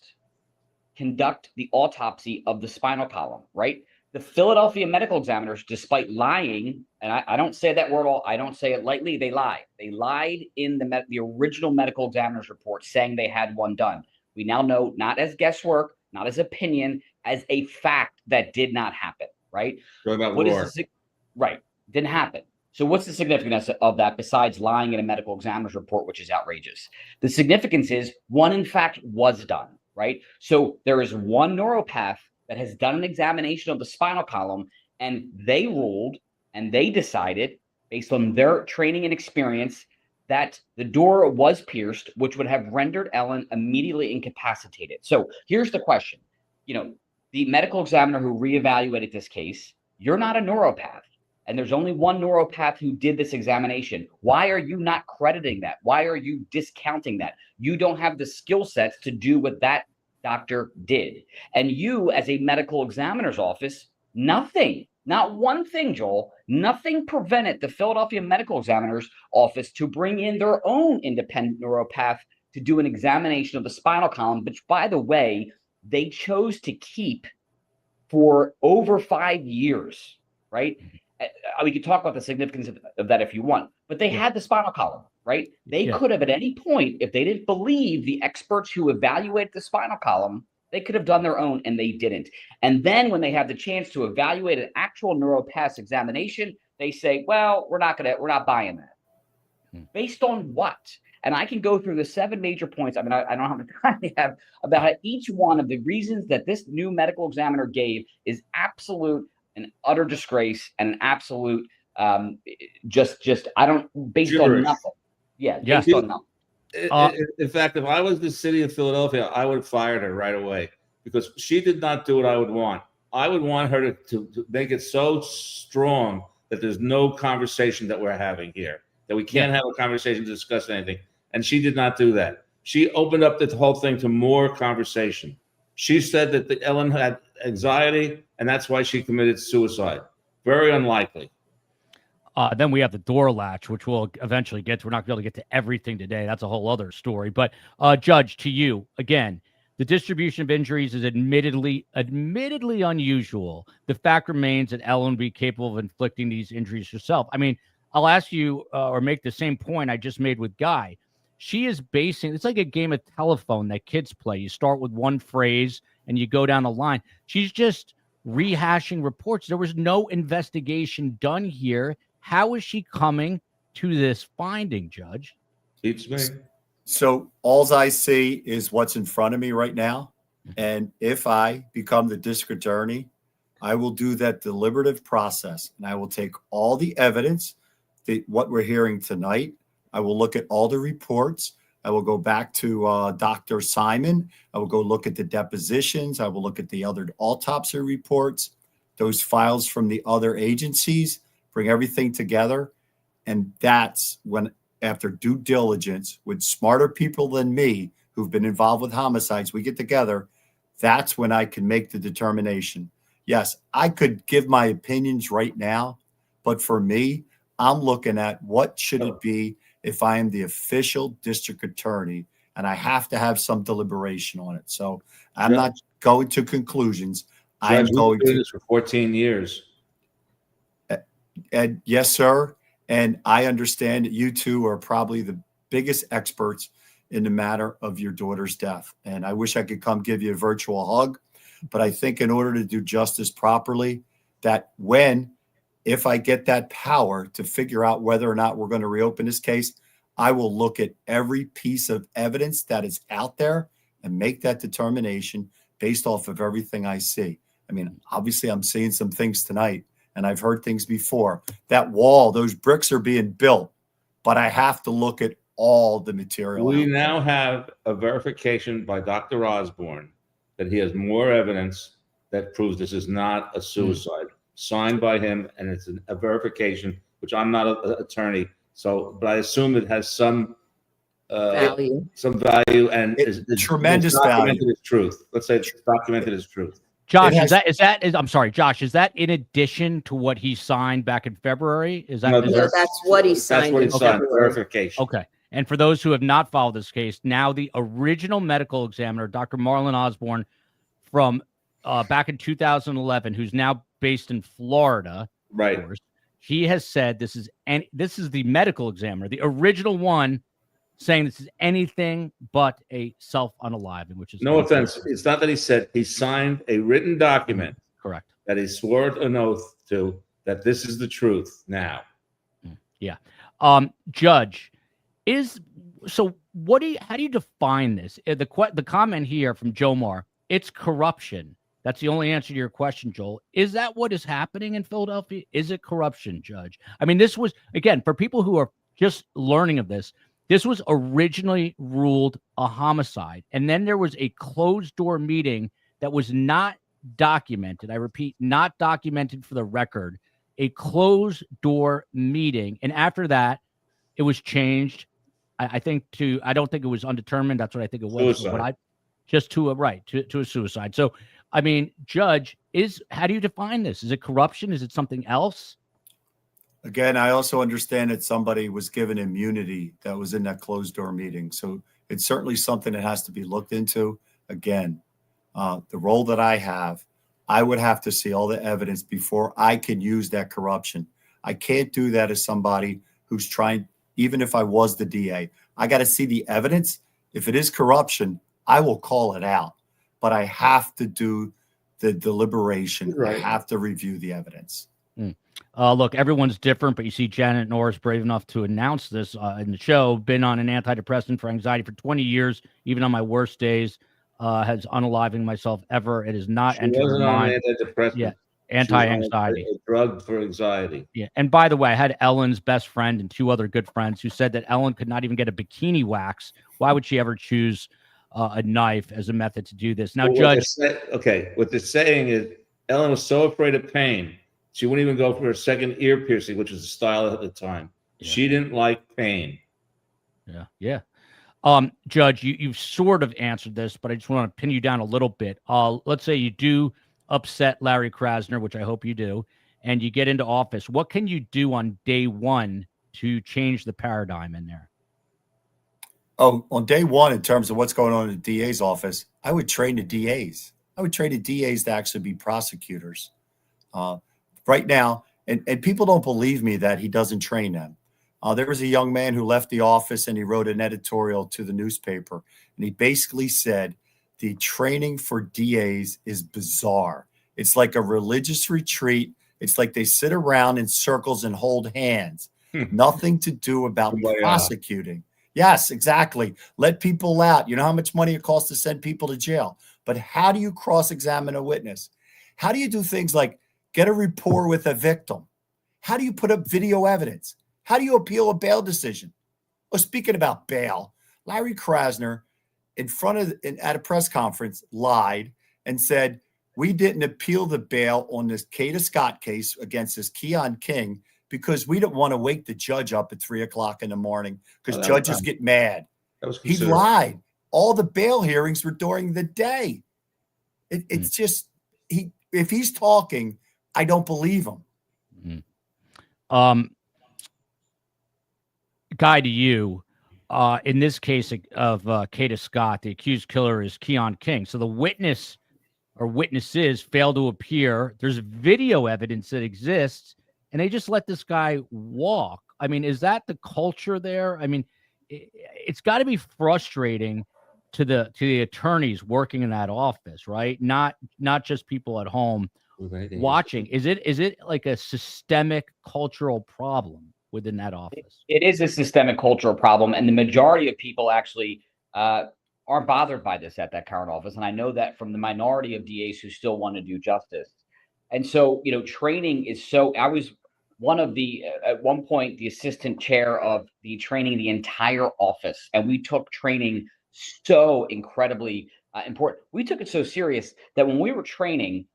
conduct the autopsy of the spinal column, right? The Philadelphia medical examiners, despite lying, and I don't say that word all, I don't say it lightly, they lied. They lied in the original medical examiner's report saying they had one done. We now know, not as guesswork, not as opinion, as a fact that did not happen, right? Right, didn't happen. So what's the significance of that besides lying in a medical examiner's report, which is outrageous? The significance is one, in fact, was done, right? So there is one neuropath that has done an examination of the spinal column, and they ruled and they decided, based on their training and experience, that the door was pierced, which would have rendered Ellen immediately incapacitated. So here's the question. The medical examiner who reevaluated this case, you're not a neuropath, and there's only one neuropath who did this examination. Why are you not crediting that? Why are you discounting that? You don't have the skill sets to do what that doctor did. And you, as a medical examiner's office, nothing, not one thing, Joel, nothing prevented the Philadelphia medical examiner's office to bring in their own independent neuropath to do an examination of the spinal column, which, by the way, they chose to keep for over 5 years, right? We could talk about the significance of that if you want, but they had the spinal column, right? They could have at any point, if they didn't believe the experts who evaluate the spinal column, they could have done their own, and they didn't. And then when they have the chance to evaluate an actual neuropath examination, they say, well, we're not buying that. Based on what? And I can go through the 7 major points. I mean, I don't know how much time we have about how each one of the reasons that this new medical examiner gave is absolute and utter disgrace and an absolute just I don't based Gibberish. on nothing. Yeah, Yeah. based on nothing. In fact, if I was the city of Philadelphia, I would have fired her right away because she did not do what I would want. I would want her to make it so strong that there's no conversation that we're having here, that we can't have a conversation to discuss anything. And she did not do that. She opened up the whole thing to more conversation. She said that Ellen had anxiety, and that's why she committed suicide. Very unlikely. Then we have the door latch, which we'll eventually get to. We're not going to be able to get to everything today. That's a whole other story. But Judge, to you, again, the distribution of injuries is admittedly unusual. The fact remains that Ellen would be capable of inflicting these injuries herself. I mean, I'll ask you or make the same point I just made with Guy. She is basing, it's like a game of telephone that kids play. You start with one phrase and you go down the line. She's just rehashing reports. There was no investigation done here. How is she coming to this finding, Judge? Teach me. So all I see is what's in front of me right now. And if I become the district attorney, I will do that deliberative process. And I will take all the evidence, what we're hearing tonight. I will look at all the reports. I will go back to Dr. Simon. I will go look at the depositions. I will look at the other autopsy reports, those files from the other agencies, bring everything together. And that's when, after due diligence with smarter people than me who've been involved with homicides, we get together. That's when I can make the determination. Yes, I could give my opinions right now, but for me, I'm looking at what should it be if I am the official district attorney, and I have to have some deliberation on it. So I'm not going to conclusions. I'm going to do this for 14 years. And yes, sir. And I understand that you two are probably the biggest experts in the matter of your daughter's death. And I wish I could come give you a virtual hug, but I think in order to do justice properly, that if I get that power to figure out whether or not we're going to reopen this case, I will look at every piece of evidence that is out there and make that determination based off of everything I see. I mean, obviously I'm seeing some things tonight and I've heard things before. That wall, those bricks are being built, but I have to look at all the material. We now have a verification by Dr. Osborne that he has more evidence that proves this is not a suicide. Signed by him, and it's a verification, which I'm not an attorney, but I assume it has some Value. and it's tremendous documented value. as truth. Let's say it's documented as truth. Josh, I'm sorry, Josh, is that in addition to what he signed back in February? Is that? No, That's what he signed. That's what he in signed. February. Verification. Okay. And for those who have not followed this case, now the original medical examiner, Dr. Marlon Osborne, from back in 2011, who's now based in Florida, Right. of course, he has said this is the medical examiner, the original one, saying this is anything but a self-unaliving, which is No offense. It's not that he said, he signed a written document correct. that he swore an oath to that this is the truth now. Yeah. Judge, how do you define this? The comment here from Jomar, it's corruption. That's the only answer to your question, Joel. Is that what is happening in Philadelphia? Is it corruption, Judge? I mean, this was, again, for people who are just learning of this was originally ruled a homicide. And then there was a closed door meeting that was not documented. I repeat, not documented for the record, a closed door meeting. And after that, it was changed. I don't think it was undetermined. That's what I think it was. Suicide. But to a suicide. So, I mean, Judge, how do you define this? Is it corruption? Is it something else? Again, I also understand that somebody was given immunity that was in that closed door meeting. So it's certainly something that has to be looked into. Again, the role that I have, I would have to see all the evidence before I can use that corruption. I can't do that as somebody who's trying, even if I was the DA, I got to see the evidence. If it is corruption, I will call it out, but I have to do the deliberation. Right. I have to review the evidence. Look, everyone's different, but you see Janet Norris brave enough to announce this in the show, been on an antidepressant for anxiety for 20 years, even on my worst days, has unaliving myself ever. It is not She entered her wasn't on mind. antidepressant. Yeah, She was on anti-anxiety. a drug for anxiety. Yeah. And by the way, I had Ellen's best friend and 2 other good friends who said that Ellen could not even get a bikini wax. Why would she ever choose a knife as a method to do this? Now, Well, Judge. what they're saying is Ellen was so afraid of pain, she wouldn't even go for her second ear piercing, which was the style at the time. Yeah. She didn't like pain. Yeah. Judge, you've sort of answered this, but I just want to pin you down a little bit. Let's say you do upset Larry Krasner, which I hope you do, and you get into office. What can you do on day one to change the paradigm in there? Oh, on day one, in terms of what's going on in the DA's office, I would train the DAs. I would train the DAs to actually be prosecutors. Right now, and people don't believe me that he doesn't train them. There was a young man who left the office and he wrote an editorial to the newspaper. And he basically said the training for DAs is bizarre. It's like a religious retreat. It's like they sit around in circles and hold hands. Nothing to do about prosecuting. Yes, exactly. Let people out. You know how much money it costs to send people to jail. But how do you cross-examine a witness? How do you do things like get a rapport with a victim? How do you put up video evidence? How do you appeal a bail decision? Oh, speaking about bail, Larry Krasner at a press conference lied and said, we didn't appeal the bail on this Kata Scott case against this Keon King because we didn't want to wake the judge up at 3:00 in the morning because judges get mad. He lied. All the bail hearings were during the day. It's just, if he's talking, I don't believe him. Guy, to you, in this case of Kata Scott, the accused killer is Keon King. So the witness or witnesses fail to appear. There's video evidence that exists, and they just let this guy walk. I mean, is that the culture there? I mean, it's got to be frustrating to the attorneys working in that office, right? Not just people at home watching. Is it like a systemic cultural problem within that office? It is a systemic cultural problem, and the majority of people actually aren't bothered by this at that current office. And I know that from the minority of DAs who still want to do justice. And so, training is so. I was one of at one point, the assistant chair of the training the entire office, and we took training so incredibly important. We took it so serious that when we were training,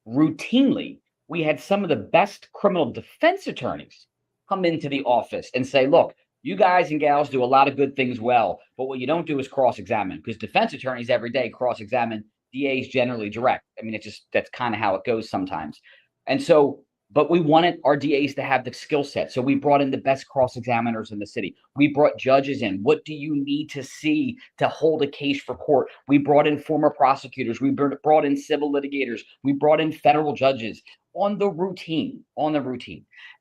routinely, we had some of the best criminal defense attorneys come into the office and say, look, you guys and gals do a lot of good things well, but what you don't do is cross-examine, because defense attorneys every day cross-examine, DAs generally direct. I mean, that's kind of how it goes sometimes. And so, but we wanted our DAs to have the skill set. So we brought in the best cross-examiners in the city. We brought judges in. What do you need to see to hold a case for court? We brought in former prosecutors. We brought in civil litigators. We brought in federal judges on the routine.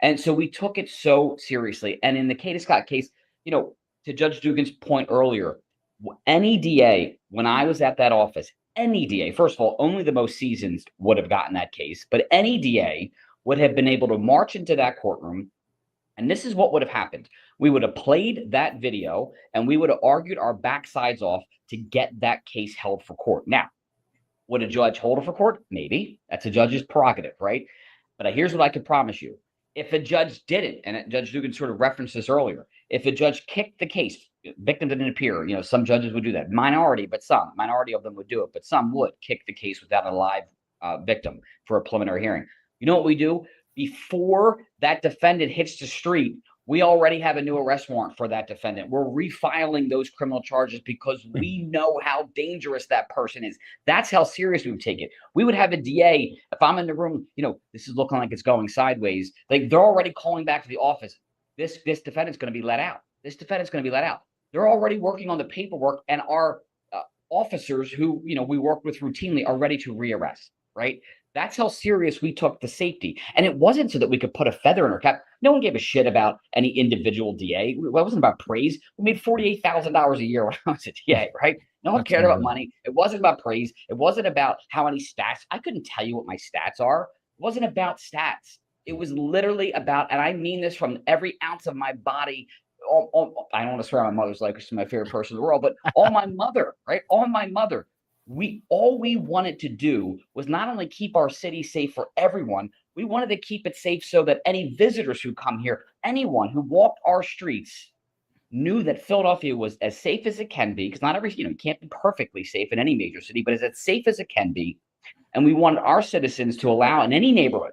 And so we took it so seriously. And in the Kata Scott case, to Judge Dugan's point earlier, any DA, when I was at that office, any DA, first of all, only the most seasoned would have gotten that case, but any DA would have been able to march into that courtroom. And this is what would have happened. We would have played that video and we would have argued our backsides off to get that case held for court. Now, would a judge hold it for court? Maybe. That's a judge's prerogative, right? But here's what I can promise you. If a judge didn't, and Judge Dugan sort of referenced this earlier, if a judge kicked the case, victim didn't appear, some judges would do that. Minority of them would do it, but some would kick the case without a live victim for a preliminary hearing. You know what we do? Before that defendant hits the street, we already have a new arrest warrant for that defendant. We're refiling those criminal charges because we know how dangerous that person is. That's how serious we would take it. We would have a DA, if I'm in the room, this is looking like it's going sideways. Like, they're already calling back to the office. This defendant's going to be let out. This defendant's going to be let out. They're already working on the paperwork, and our officers who, we work with routinely are ready to rearrest, right? That's how serious we took the safety. And it wasn't so that we could put a feather in our cap. No one gave a shit about any individual DA. It wasn't about praise. We made $48,000 a year when I was a DA, right? No one cared about money. It wasn't about praise. It wasn't about how many stats. I couldn't tell you what my stats are. It wasn't about stats. It was literally about, and I mean this from every ounce of my body. I don't want to swear on my mother's life because she's my favorite person in the world, but on my mother, right? On my mother. All we wanted to do was not only keep our city safe for everyone, we wanted to keep it safe so that any visitors who come here, anyone who walked our streets, knew that Philadelphia was as safe as it can be, because not every, you can't be perfectly safe in any major city, but as safe as it can be. And we wanted our citizens to allow in any neighborhood,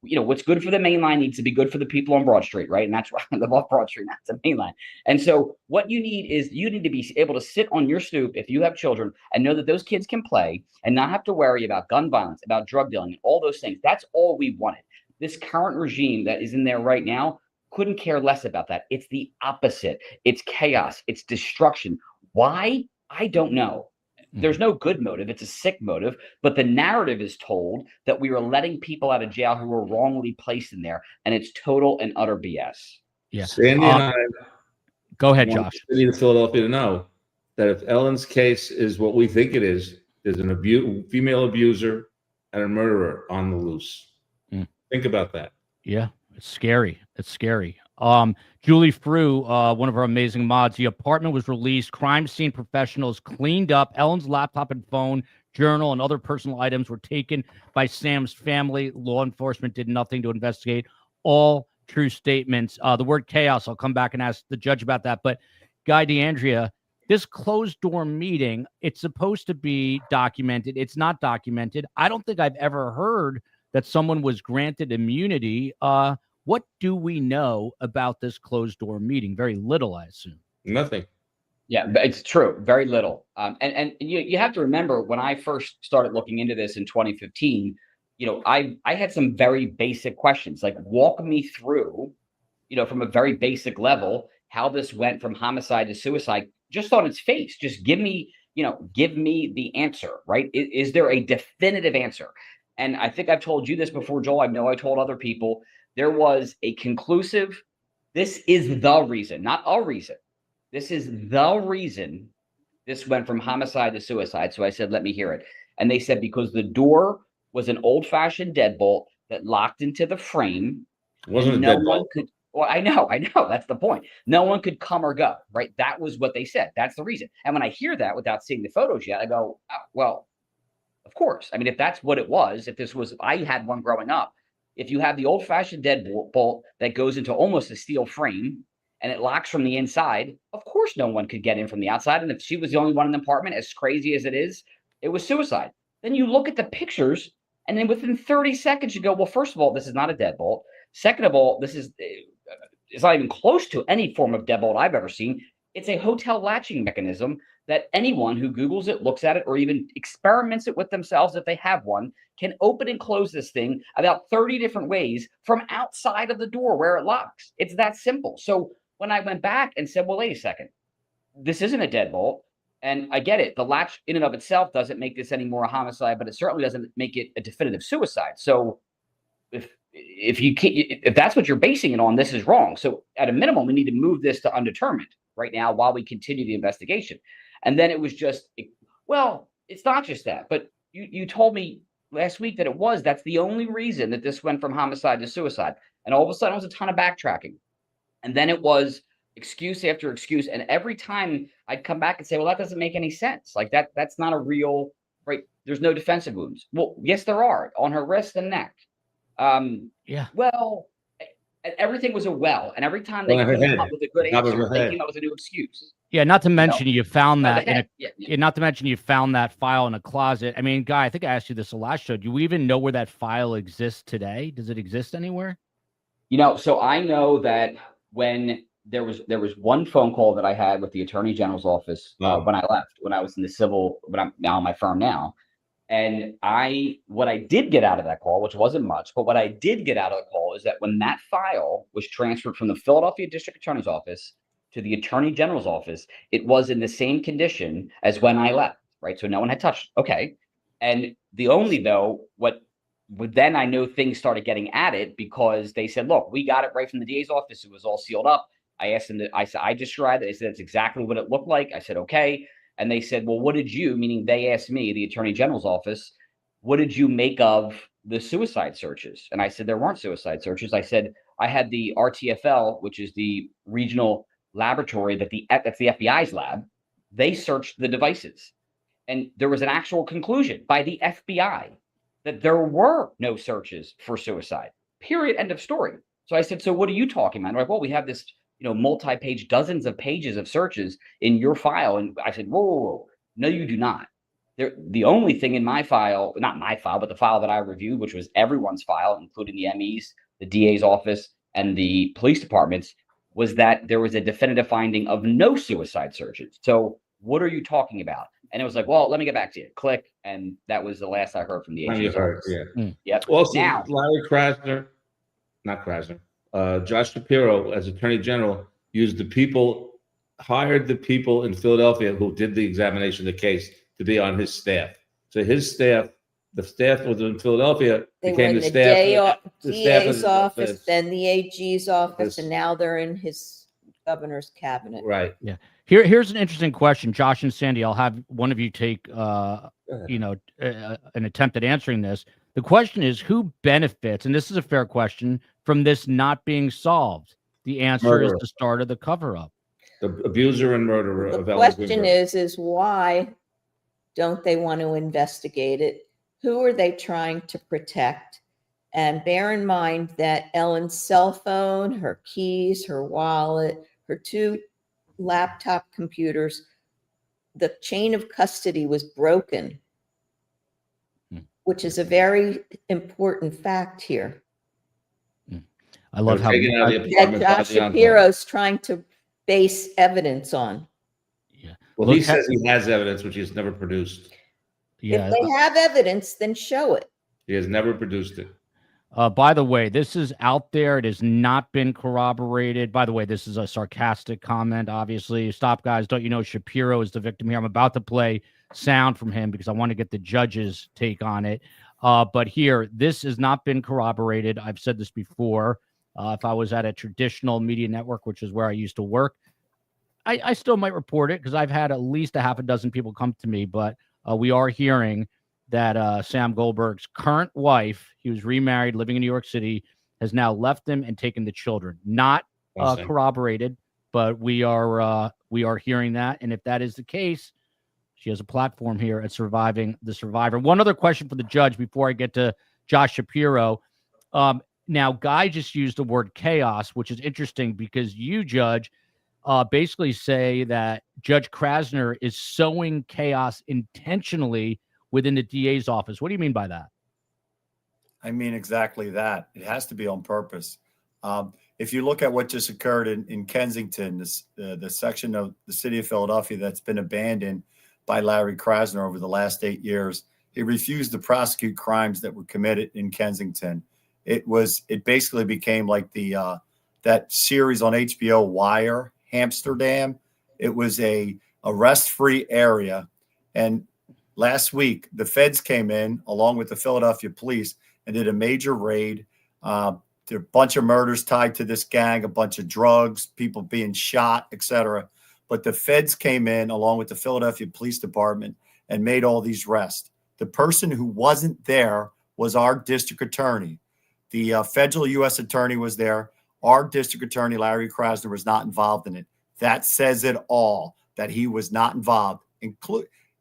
what's good for the main line needs to be good for the people on Broad Street, right? And that's why I live off Broad Street, that's the main line. And so what you need to be able to sit on your stoop if you have children and know that those kids can play and not have to worry about gun violence, about drug dealing, all those things. That's all we wanted. This current regime that is in there right now couldn't care less about that. It's the opposite. It's chaos. It's destruction. Why? I don't know. There's no good motive. It's a sick motive. But the narrative is told that we are letting people out of jail who were wrongly placed in there. And it's total and utter BS. Yeah. Sandee and I go ahead, want Josh. the city of Philadelphia to know that if Ellen's case is what we think it is, there's an female abuser and a murderer on the loose. Think about that. Yeah, it's scary. It's scary. Julie Frew, one of our amazing mods, the apartment was released. Crime scene professionals cleaned up. Ellen's laptop and phone, journal, and other personal items were taken by Sam's family. Law enforcement did nothing to investigate. All true statements. The word chaos, I'll come back and ask the judge about that. But Guy DeAndrea, this closed door meeting, it's supposed to be documented. It's not documented. I don't think I've ever heard that someone was granted immunity. What do we know about this closed door meeting? Very little, I assume. Nothing. Yeah, it's true. Very little. And you have to remember when I first started looking into this in 2015, I had some very basic questions, like walk me through, from a very basic level, how this went from homicide to suicide, just on its face. Just give me the answer, right? Is there a definitive answer? And I think I've told you this before, Joel. I know I told other people. There was a conclusive, this is the reason, not a reason. This is the reason this went from homicide to suicide. So I said, let me hear it. And they said, because the door was an old-fashioned deadbolt that locked into the frame. It wasn't a deadbolt. Well, I know. That's the point. No one could come or go, right? That was what they said. That's the reason. And when I hear that without seeing the photos yet, I go, oh, well, of course. I mean, if that's what it was, if I had one growing up, if you have the old-fashioned deadbolt that goes into almost a steel frame and it locks from the inside, of course no one could get in from the outside. And if she was the only one in the apartment, as crazy as it is, it was suicide. Then you look at the pictures, and then within 30 seconds, you go, well, first of all, this is not a deadbolt. Second of all, it's not even close to any form of deadbolt I've ever seen. It's a hotel latching mechanism that anyone who Googles it, looks at it, or even experiments it with themselves, if they have one, can open and close this thing about 30 different ways from outside of the door where it locks. It's that simple. So when I went back and said, well, wait a second, this isn't a deadbolt. And I get it. The latch in and of itself doesn't make this any more a homicide, but it certainly doesn't make it a definitive suicide. So if that's what you're basing it on, this is wrong. So at a minimum, we need to move this to undetermined right now while we continue the investigation. And then it was just, well, it's not just that, but you told me last week that that's the only reason that this went from homicide to suicide. And all of a sudden it was a ton of backtracking. And then it was excuse after excuse. And every time I'd come back and say, well, that doesn't make any sense. Like that's not a real, right? There's no defensive wounds. Well, yes, there are on her wrist and neck. Yeah. Well, everything was a well. And every time they came up with a good answer, they came up with a new excuse. Yeah, not to mention you found that not to mention you found that file in a closet. I mean, Guy, I think I asked you this the last show. Do we even know where that file exists today? Does it exist anywhere? So I know that when there was one phone call that I had with the Attorney General's office when I left, when I was in the civil, but I'm now in my firm now. And what I did get out of that call, which wasn't much, but what I did get out of the call is that when that file was transferred from the Philadelphia District Attorney's office to the Attorney General's office, it was in the same condition as when I left, right? So no one had touched it. Okay. And the only then I know things started getting added because they said, look, we got it right from the DA's office. It was all sealed up. I asked them I described it. They said, that's exactly what it looked like. I said, okay. And they said, well, what did you, meaning they asked me, the Attorney General's office, what did you make of the suicide searches. And I said, there weren't suicide searches. I said, I had the RTFL, which is the regional laboratory that's the FBI's lab. They searched the devices. And there was an actual conclusion by the FBI that there were no searches for suicide. Period. End of story. So I said, so what are you talking about? And they're like, well, we have this, multi-page, dozens of pages of searches in your file. And I said, whoa. No, you do not. The only thing in my file, not my file, but the file that I reviewed, which was everyone's file, including the Emmys, the DA's office, and the police departments, was that there was a definitive finding of no suicide searches. So what are you talking about? And it was like, well, let me get back to you. Click. And that was the last I heard from the AG's office. Yep. Also, now, Larry Krasner, Josh Shapiro, as Attorney General, hired the people in Philadelphia who did the examination of the case to be on his staff. So his staff, the staff was in Philadelphia, became the staff. The DA's office, then the AG's office, and now they're in his governor's cabinet. Right. Yeah. Here's an interesting question, Josh and Sandee. I'll have one of you take, an attempt at answering this. The question is, who benefits, and this is a fair question, from this not being solved? The answer is the start of the cover-up. The abuser and murderer of Ellen Greenberg. The question is why don't they want to investigate it? Who are they trying to protect? And bear in mind that Ellen's cell phone, her keys, her wallet, her 2 laptop computers, the chain of custody was broken, which is a very important fact here. I love how that Josh Shapiro's trying to base evidence on. Yeah. Well, he says he has evidence which he's never produced. Yeah. If they have evidence, then show it. He has never produced it. By the way, this is out there. It has not been corroborated. By the way, this is a sarcastic comment, obviously. Stop, guys. Don't you know Shapiro is the victim here? I'm about to play sound from him because I want to get the judge's take on it. But here, this has not been corroborated. I've said this before. If I was at a traditional media network, which is where I used to work, I still might report it because I've had at least a half a dozen people come to me. But we are hearing that Sam Goldberg's current wife, he was remarried, living in New York City, has now left him and taken the children. Not corroborated, but we are hearing that. And if that is the case, she has a platform here at Surviving the Survivor. One other question for the judge before I get to Josh Shapiro. Now, Guy just used the word chaos, which is interesting because you, Judge, basically say that Judge Krasner is sowing chaos intentionally within the DA's office. What do you mean by that? I mean exactly that. It has to be on purpose. If you look at what just occurred in Kensington, the section of the city of Philadelphia that's been abandoned by Larry Krasner over the last 8 years, he refused to prosecute crimes that were committed in Kensington. It basically became like that series on HBO, Wire, Amsterdam. It was a arrest-free area. And last week, the feds came in along with the Philadelphia police and did a major raid. There are a bunch of murders tied to this gang, a bunch of drugs, people being shot, etc. But the feds came in along with the Philadelphia Police Department and made all these arrests. The person who wasn't there was our district attorney. The federal U.S. attorney was there. Our district attorney, Larry Krasner, was not involved in it. That says it all, that he was not involved.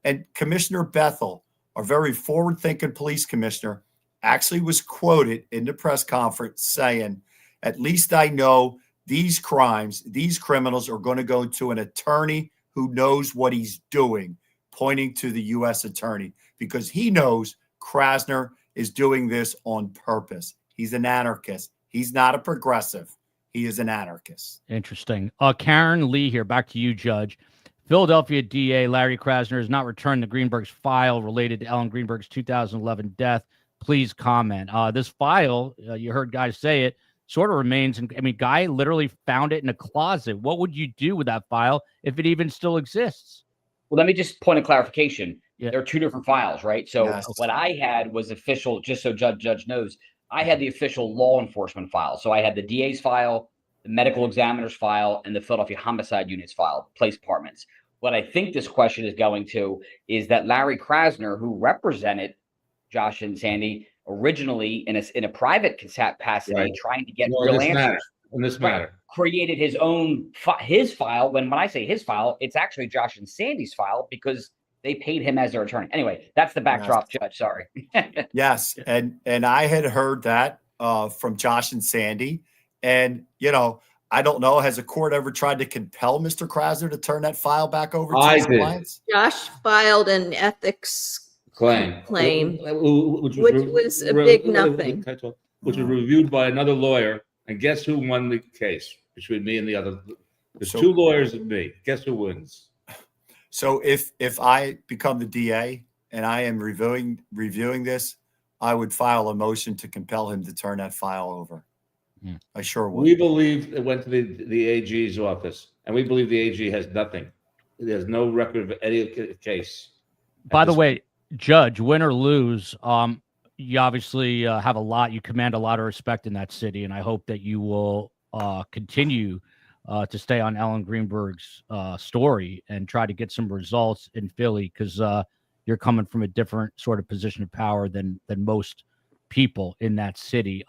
And Commissioner Bethel, our very forward-thinking police commissioner, actually was quoted in the press conference saying, at least I know these criminals are going to go to an attorney who knows what he's doing, pointing to the U.S. attorney, because he knows Krasner is doing this on purpose. He's an anarchist. He's not a progressive. He is an anarchist. Interesting. Karen Lee here. Back to you, Judge. Philadelphia DA Larry Krasner has not returned the Greenberg's file related to Ellen Greenberg's 2011 death. Please comment. This file, you heard guys say it, sort of remains. Guy literally found it in a closet. What would you do with that file if it even still exists? Well, let me just point of clarification. Yeah. There are 2 different files, right? So Yes. What I had was official, just so Judge knows, I had the official law enforcement file. So I had the DA's file, the medical examiner's file, and the Philadelphia Homicide Unit's file, police departments. What I think this question is going to is that Larry Krasner, who represented Josh and Sandee, originally in a private capacity, Right. trying to get Well, real in this answers. matter. In this matter. Created his own his file. When I say his file, it's actually Josh and Sandee's file because they paid him as their attorney. Anyway, that's the backdrop, Judge. Sorry. Yes, and I had heard that from Josh and Sandee, and I don't know, has a court ever tried to compel Mr. Krasner to turn that file back over to his clients? Josh filed an ethics claim, which was a big nothing. Which was reviewed by another lawyer, and guess who won the case between me and the other? There's two lawyers and me. Guess who wins? So if I become the DA and I am reviewing this, I would file a motion to compel him to turn that file over. Yeah. I sure would. We believe it went to the AG's office, and we believe the AG has nothing. There's no record of any case. By the way, Judge, win or lose, you obviously you command a lot of respect in that city, and I hope that you will continue to stay on Ellen Greenberg's story and try to get some results in Philly, because you're coming from a different sort of position of power than most people in that city.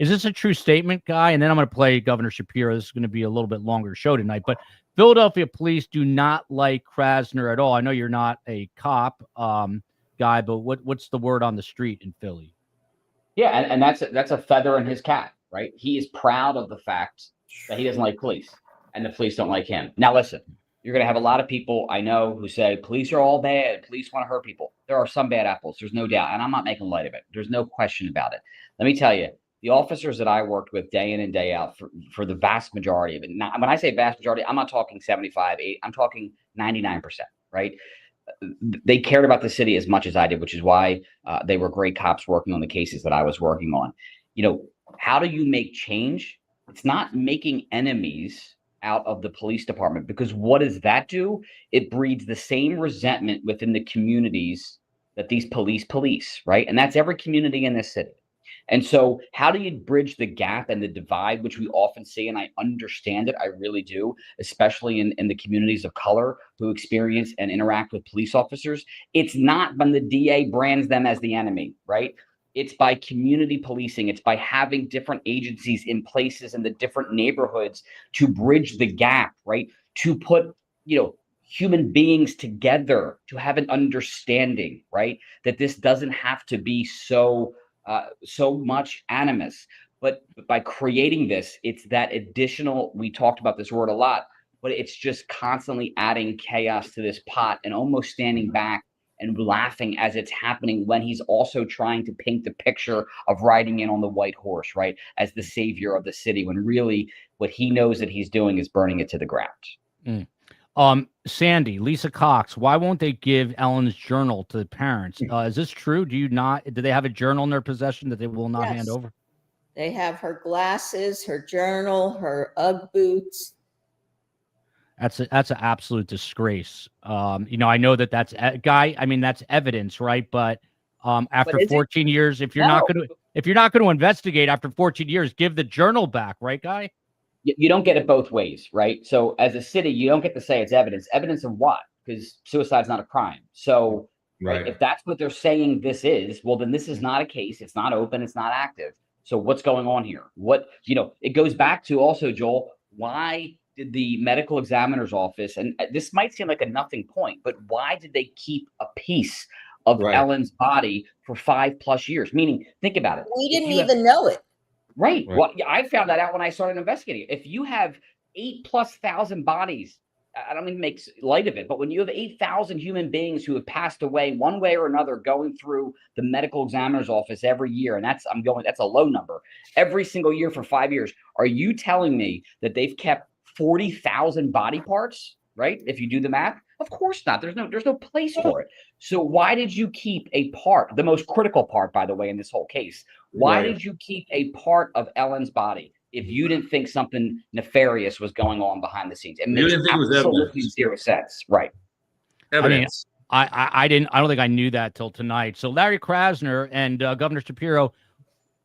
Is this a true statement, Guy? And then I'm going to play Governor Shapiro. This is going to be a little bit longer show tonight, but Philadelphia police do not like Krasner at all. I know you're not a cop, Guy, but what's the word on the street in Philly? Yeah, and that's a feather in his cap, right? He is proud of the fact that he doesn't like police, and the police don't like him. Now, listen, you're going to have a lot of people I know who say police are all bad. Police want to hurt people. There are some bad apples. There's no doubt, and I'm not making light of it. There's no question about it. Let me tell you, the officers that I worked with day in and day out for the vast majority of it. Now, when I say vast majority, I'm not talking 75, 8. I'm talking 99%, right? They cared about the city as much as I did, which is why they were great cops working on the cases that I was working on. How do you make change? It's not making enemies out of the police department, because what does that do? It breeds the same resentment within the communities that these police, right? And that's every community in this city. And so how do you bridge the gap and the divide, which we often see? And I understand it. I really do, especially in the communities of color who experience and interact with police officers. It's not when the DA brands them as the enemy, right? It's by community policing. It's by having different agencies in places in the different neighborhoods to bridge the gap, right? To put, human beings together, to have an understanding, right? That this doesn't have to be so much animus, but by creating this, it's that additional, we talked about this word a lot, but it's just constantly adding chaos to this pot and almost standing back and laughing as it's happening, when he's also trying to paint the picture of riding in on the white horse, right? As the savior of the city, when really what he knows that he's doing is burning it to the ground. Sandee, Lisa Cox, why won't they give Ellen's journal to the parents? Is this true? Do they have a journal in their possession that they will not hand over? They have her glasses, her journal, her Ugg boots. That's an absolute disgrace. I know that's Guy. I mean, that's evidence, right? But after 14 years, if you're not going to investigate after 14 years, give the journal back, right, Guy? You don't get it both ways, right? So as a city, you don't get to say it's evidence. Evidence of what? Because suicide's not a crime. So right, if that's what they're saying this is, well, then this is not a case. It's not open. It's not active. So what's going on here? It goes back to also, Joel, why did the medical examiner's office, and this might seem like a nothing point, but why did they keep a piece of Ellen's body for 5+ years? Meaning, think about it. We didn't even know it. Right. Well, I found that out when I started investigating. If you have 8,000+ bodies, I don't even make light of it, but when you have 8,000 human beings who have passed away one way or another going through the medical examiner's office every year, and that's a low number, every single year for 5 years, are you telling me that they've kept 40,000 body parts, right? If you do the math, of course not. There's no place for it. So why did you keep a part, the most critical part, by the way, in this whole case? Why did you keep a part of Ellen's body if you didn't think something nefarious was going on behind the scenes? It makes absolutely zero sense, right? Evidence. I don't think I knew that till tonight. So Larry Krasner and Governor Shapiro,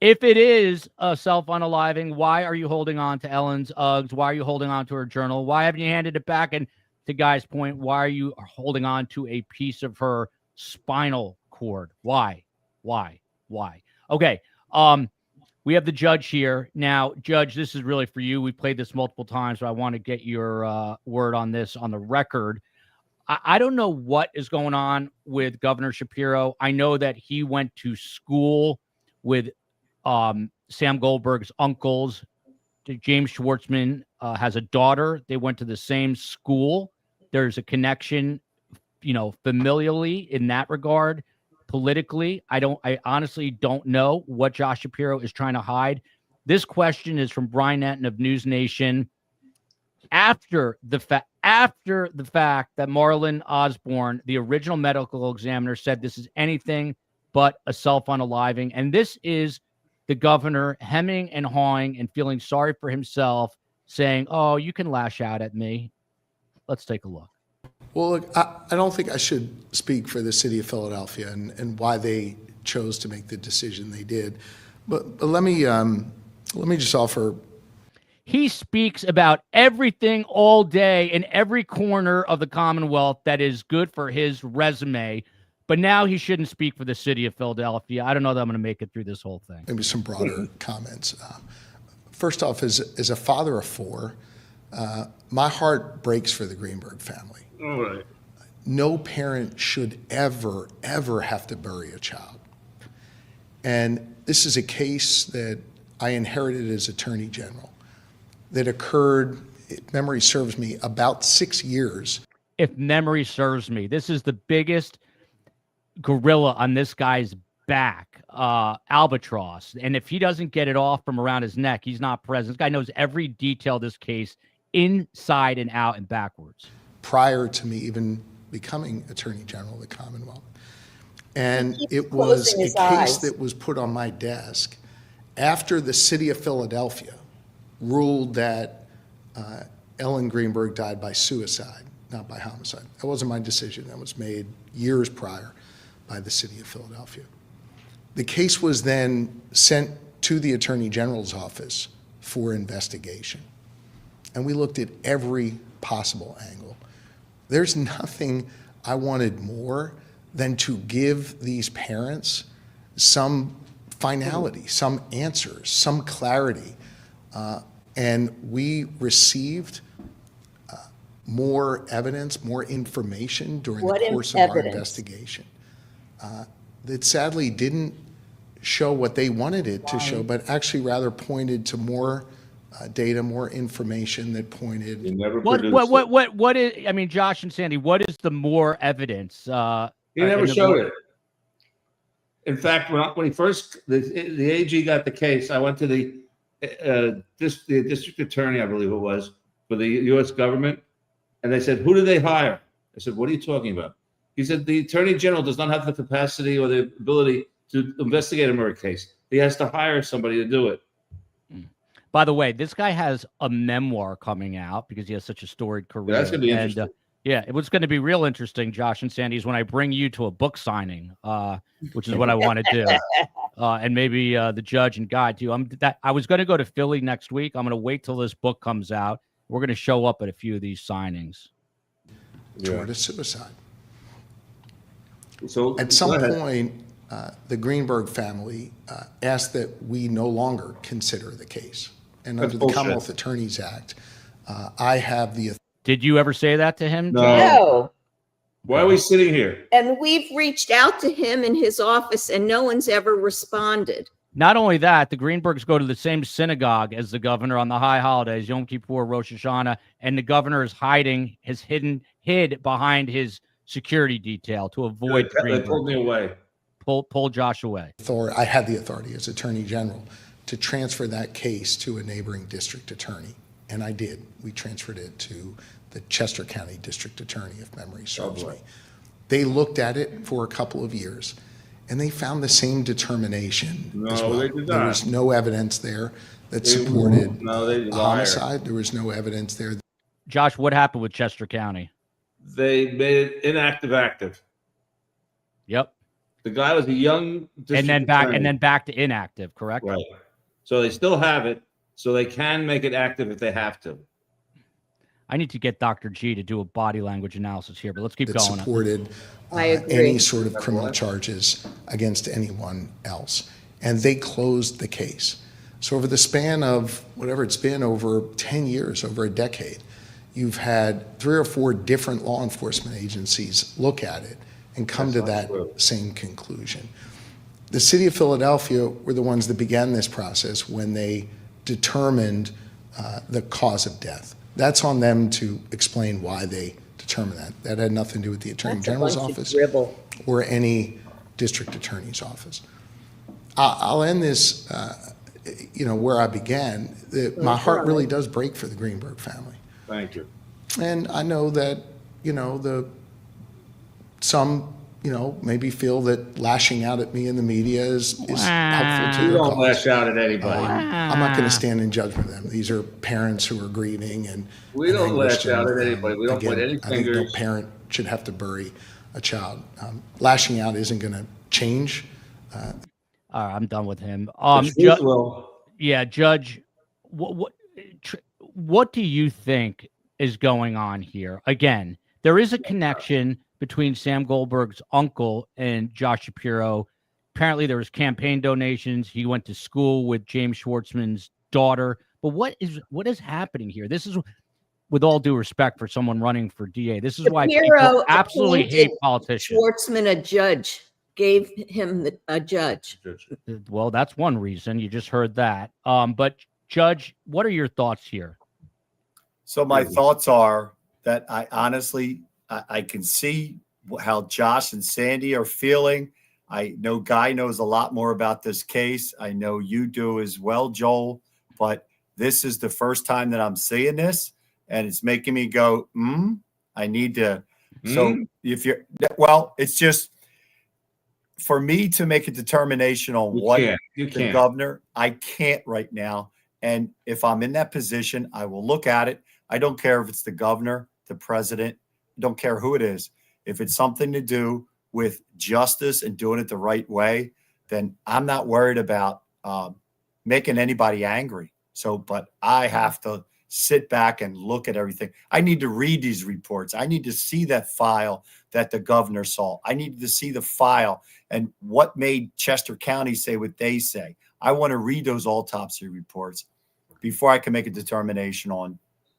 if it is a self-unaliving, why are you holding on to Ellen's Uggs? Why are you holding on to her journal? Why haven't you handed it back? And to Guy's point, why are you holding on to a piece of her spinal cord? Why? Okay. We have the judge here now. Judge, this is really for you. We played this multiple times, so I want to get your word on this on the record. I don't know what is going on with Governor Shapiro. I know that he went to school with Sam Goldberg's uncles. James Schwartzman has a daughter. They went to the same school. There's a connection, familially in that regard. Politically, I honestly don't know what Josh Shapiro is trying to hide. This question is from Brian Etten of News Nation. After the fact that Marlon Osborne, the original medical examiner, said this is anything but a self-unaliving, and this is the governor hemming and hawing and feeling sorry for himself, saying, "Oh, you can lash out at me." Let's take a look. Well, look, I don't think I should speak for the city of Philadelphia and why they chose to make the decision they did, but let me just offer. He speaks about everything all day in every corner of the Commonwealth that is good for his resume, but now he shouldn't speak for the city of Philadelphia. I don't know that I'm going to make it through this whole thing. Maybe some broader comments. First off, as a father of four, my heart breaks for the Greenberg family. All right. No parent should ever have to bury a child. And this is a case that I inherited as Attorney General that occurred, if memory serves me, about 6 years. If memory serves me, this is the biggest gorilla on this guy's back, albatross. And if he doesn't get it off from around his neck, he's not present. This guy knows every detail of this case inside and out and backwards. Prior to me even becoming Attorney General of the Commonwealth. And it was a case that was put on my desk after the city of Philadelphia ruled that Ellen Greenberg died by suicide, not by homicide. That wasn't my decision. That was made years prior by the city of Philadelphia. The case was then sent to the Attorney General's office for investigation. And we looked at every possible angle. There's nothing I wanted more than to give these parents some finality, some answers, some clarity. And we received more evidence, more information during the course of our investigation that sadly didn't show what they wanted it to show, but actually rather pointed to more data, more information that pointed. What is, I mean, Josh and Sandee, what is the more evidence? He never showed it. In fact, when he first, the AG got the case, I went to the district attorney, I believe it was, for the U.S. government, and they said, "Who did they hire?" I said, "What are you talking about?" He said, "The attorney general does not have the capacity or the ability to investigate a murder case. He has to hire somebody to do it." By the way, this guy has a memoir coming out because he has such a storied career. That's going to be interesting. Yeah, it was going to be real interesting, Josh and Sandee, is when I bring you to a book signing, which is what I want to do. And maybe the judge and guy too. I was going to go to Philly next week. I'm going to wait till this book comes out. We're going to show up at a few of these signings. Toward a suicide. So at some point, the Greenberg family asked that we no longer consider the case. And under the Commonwealth Attorneys Act, I have the authority. Did you ever say that to him? No. Why are we sitting here? And we've reached out to him in his office, and no one's ever responded. Not only that, the Greenbergs go to the same synagogue as the governor on the high holidays, Yom Kippur, Rosh Hashanah, and the governor is hid behind his security detail to avoid They pulled me away. Pull Josh away. I had the authority as Attorney General to transfer that case to a neighboring district attorney, and I did. We transferred it to the Chester County District Attorney, if memory serves me. They looked at it for a couple of years, and they found the same determination as well. They did not. There was no evidence there that supported a homicide. There was no evidence there. Josh, what happened with Chester County? They made it inactive active. Yep. The guy was a young and then back to inactive, correct? Right. So they still have it, so they can make it active if they have to. I need to get Dr. G to do a body language analysis here, but let's keep going. Supported any sort of criminal charges against anyone else. and they closed the case. So over the span of whatever it's been, over 10 years, over a decade, you've had 3 or 4 different law enforcement agencies look at it and come to that same conclusion. The city of Philadelphia were the ones that began this process when they determined the cause of death. That's on them to explain why they determined that. That had nothing to do with the Attorney General's office or any district attorney's office. I'll end this, where I began. My heart really does break for the Greenberg family. Thank you. And I know that, some, maybe feel that lashing out at me in the media is helpful to You their don't cause. lash out at anybody. I'm not going to stand in judgment of them. These are parents who are grieving and We don't anguished, lash out at and, anybody. We don't again, point any I think no fingers. parent should have to bury a child. Lashing out isn't going to change. All right, I'm done with him. The truth will. Yeah, Judge, what do you think is going on here? Again, there is a connection between Sam Goldberg's uncle and Josh Shapiro. Apparently, there was campaign donations. He went to school with James Schwartzman's daughter. But what is happening here? This is, with all due respect for someone running for DA, this is why people absolutely hate politicians. Schwartzman, a judge, gave him a judge. Well, that's one reason. You just heard that. But Judge, what are your thoughts here? So my thoughts are that I honestly, I can see how Josh and Sandee are feeling. I know Guy knows a lot more about this case. I know you do as well, Joel, but this is the first time that I'm seeing this, and it's making me go, I need to. So if you're, well, it's just for me to make a determination on the governor, I can't right now. And if I'm in that position, I will look at it. I don't care if it's the governor, the president, don't care who it is. If it's something to do with justice and doing it the right way, then I'm not worried about making anybody angry. So, but I have to sit back and look at everything. I need to read these reports. I need to see that file that the governor saw. I need to see the file and what made Chester County say what they say. I want to read those autopsy reports before I can make a determination on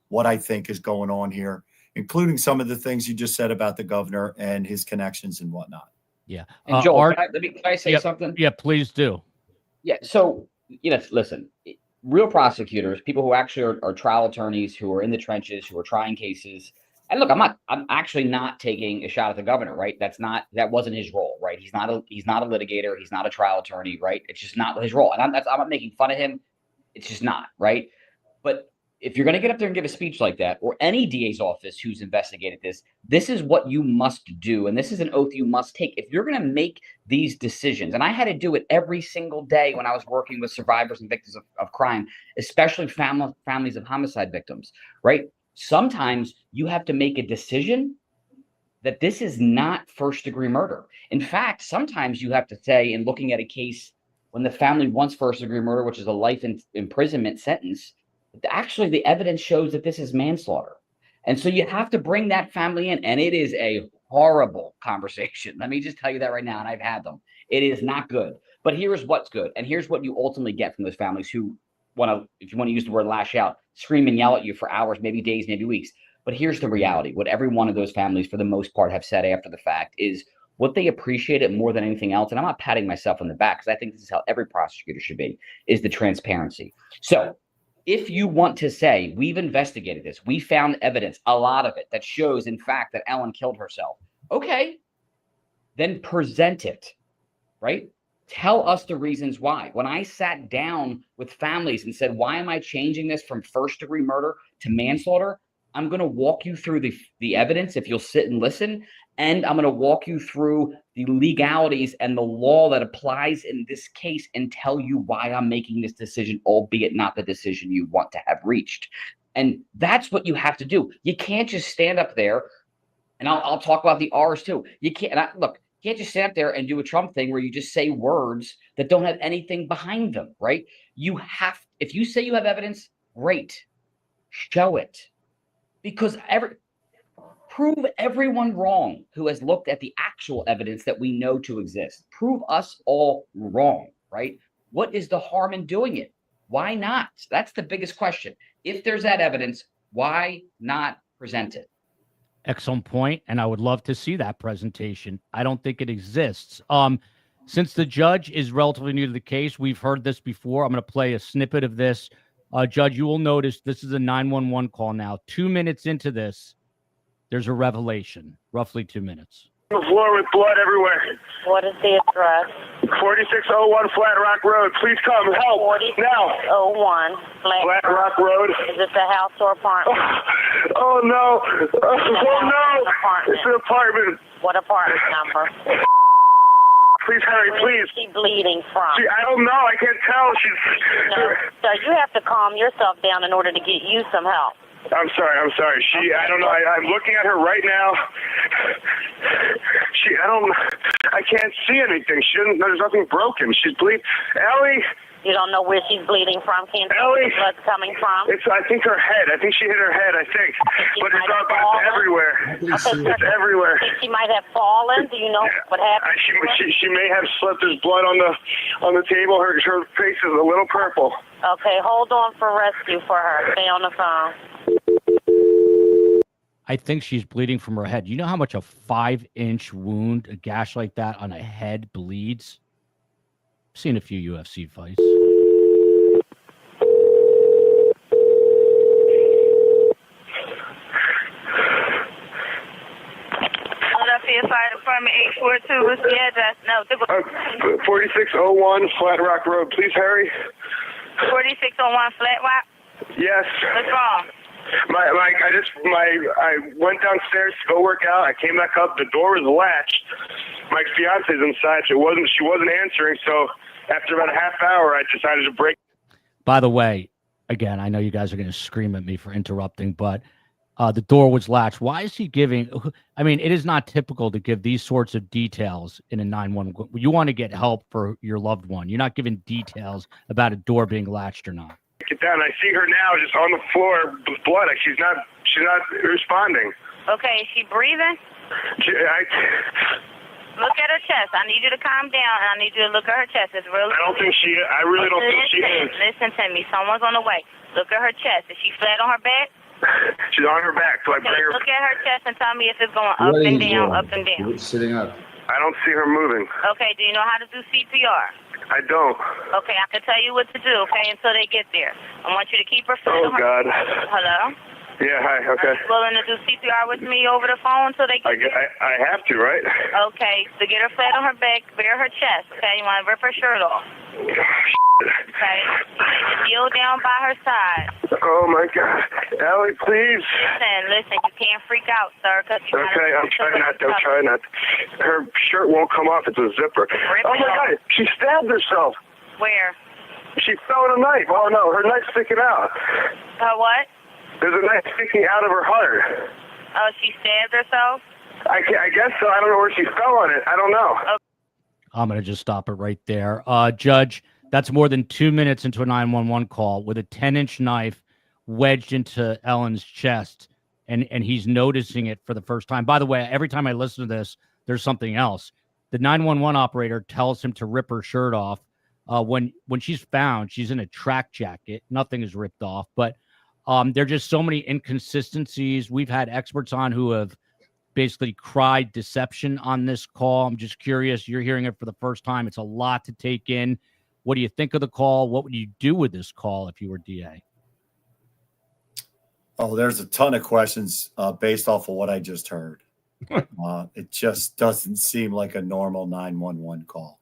what I think is going on here, including some of the things you just said about the governor and his connections and whatnot. Yeah. And Joel, can I say something? Yeah, please do. Yeah. So, listen, real prosecutors, people who actually are trial attorneys, who are in the trenches, who are trying cases. And look, I'm actually not taking a shot at the governor, right? That wasn't his role, right? He's not a litigator. He's not a trial attorney, right? It's just not his role. And I'm not making fun of him. It's just not, right? But if you're going to get up there and give a speech like that, or any DA's office who's investigated this is what you must do. And this is an oath you must take. If you're going to make these decisions, and I had to do it every single day when I was working with survivors and victims of crime, especially families of homicide victims, right? Sometimes you have to make a decision that this is not first-degree murder. In fact, sometimes you have to say, in looking at a case when the family wants first-degree murder, which is a life imprisonment sentence, actually the evidence shows that this is manslaughter. And so you have to bring that family in, and it is a horrible conversation. Let me just tell you that right now, and I've had them. It is not good. But here's what's good, and here's what you ultimately get from those families who want to, if you want to use the word lash out, scream and yell at you for hours, maybe days, maybe weeks. But here's the reality. What every one of those families, for the most part, have said after the fact is what they appreciate it more than anything else. And I'm not patting myself on the back, because I think this is how every prosecutor should be, is the transparency. So if you want to say, we've investigated this, we found evidence, a lot of it, that shows, in fact, that Ellen killed herself. Okay, then present it, right? Tell us the reasons why. When I sat down with families and said, why am I changing this from first-degree murder to manslaughter? I'm going to walk you through the evidence if you'll sit and listen. And I'm going to walk you through the legalities and the law that applies in this case and tell you why I'm making this decision, albeit not the decision you want to have reached. And that's what you have to do. You can't just stand up there, and I'll talk about the R's too. You can't, you can't just stand up there and do a Trump thing where you just say words that don't have anything behind them, right? You have, if you say you have evidence, great, show it. Because prove everyone wrong who has looked at the actual evidence that we know to exist. Prove us all wrong, right? What is the harm in doing it? Why not? That's the biggest question. If there's that evidence, why not present it? Excellent point, and I would love to see that presentation. I don't think it exists. Since the judge is relatively new to the case, we've heard this before. I'm going to play a snippet of this. Judge, you will notice this is a 911 call now. 2 minutes into this, there's a revelation, roughly 2 minutes. The floor with blood everywhere. What is the address? 4601 Flat Rock Road. Please come help now. 4601 Flat Rock Road. Is it the house or apartment? Oh no. Oh no. Apartment. It's an apartment. What apartment number? Please hurry, Where please. is she bleeding from? I don't know. I can't tell. No, sir, you have to calm yourself down in order to get you some help. I'm sorry. I don't know. I'm looking at her right now. I can't see anything. There's nothing broken. She's bleeding. Ellie. You don't know where she's bleeding from? Can't tell where the blood's coming from? I think her head. I think she hit her head, but it's everywhere. It's everywhere. She might have fallen. Do you know what happened? She may have slipped. There's blood on the table. Her face is a little purple. Okay, hold on for rescue for her. Stay on the phone. I think she's bleeding from her head. You know how much a 5-inch wound, a gash like that on a head bleeds? I've seen a few UFC fights. Philadelphia Fire Department 842. What's the address? No, 4601 Flat Rock Road. Please hurry. 4601 Flat Rock? Yes. What's wrong? I went downstairs to go work out. I came back up. The door was latched. My fiance's inside. She wasn't answering. So after about a half hour, I decided to break. By the way, again, I know you guys are going to scream at me for interrupting, but the door was latched. Why is he giving? I mean, it is not typical to give these sorts of details in a 911. You want to get help for your loved one. You're not giving details about a door being latched or not. Get down. I see her now, just on the floor with blood. She's not responding. Okay, is she breathing? Look at her chest. I need you to calm down, and I need you to look at her chest. It's really. I really don't think she is. Listen to me. Someone's on the way. Look at her chest. Is she flat on her back? She's on her back. So I bring her. Look at her chest and tell me if it's going up and down, up and down. Sitting up. I don't see her moving. Okay. Do you know how to do CPR? I don't. Okay, I can tell you what to do, okay, until they get there. I want you to keep her flat on her. God. Hello? Yeah, hi, okay. Are you willing to do CPR with me over the phone until they get there? I have to, right? Okay, so get her flat on her back, bare her chest, okay? You want to rip her shirt off. Okay? Kneel down by her side. Oh, my God. Ellie, please. Listen, you can't freak out, sir. Okay, I'm trying not to. Her shirt won't come off. It's a zipper. Oh, my God. She stabbed herself. Where? She fell with a knife. Oh, no. Her knife's sticking out. Her what? There's a knife sticking out of her heart. Oh, she stabbed herself? I guess so. I don't know where she fell on it. I don't know. Okay. I'm going to just stop it right there. Judge, that's more than 2 minutes into a 911 call with a 10-inch knife wedged into Ellen's chest, and he's noticing it for the first time. By the way, every time I listen to this, there's something else. The 911 operator tells him to rip her shirt off. When she's found, she's in a track jacket. Nothing is ripped off, but there are just so many inconsistencies. We've had experts on who have basically cried deception on this call. I'm just curious. You're hearing it for the first time. It's a lot to take in. What do you think of the call? What would you do with this call if you were DA? Oh, there's a ton of questions based off of what I just heard. It just doesn't seem like a normal 911 call.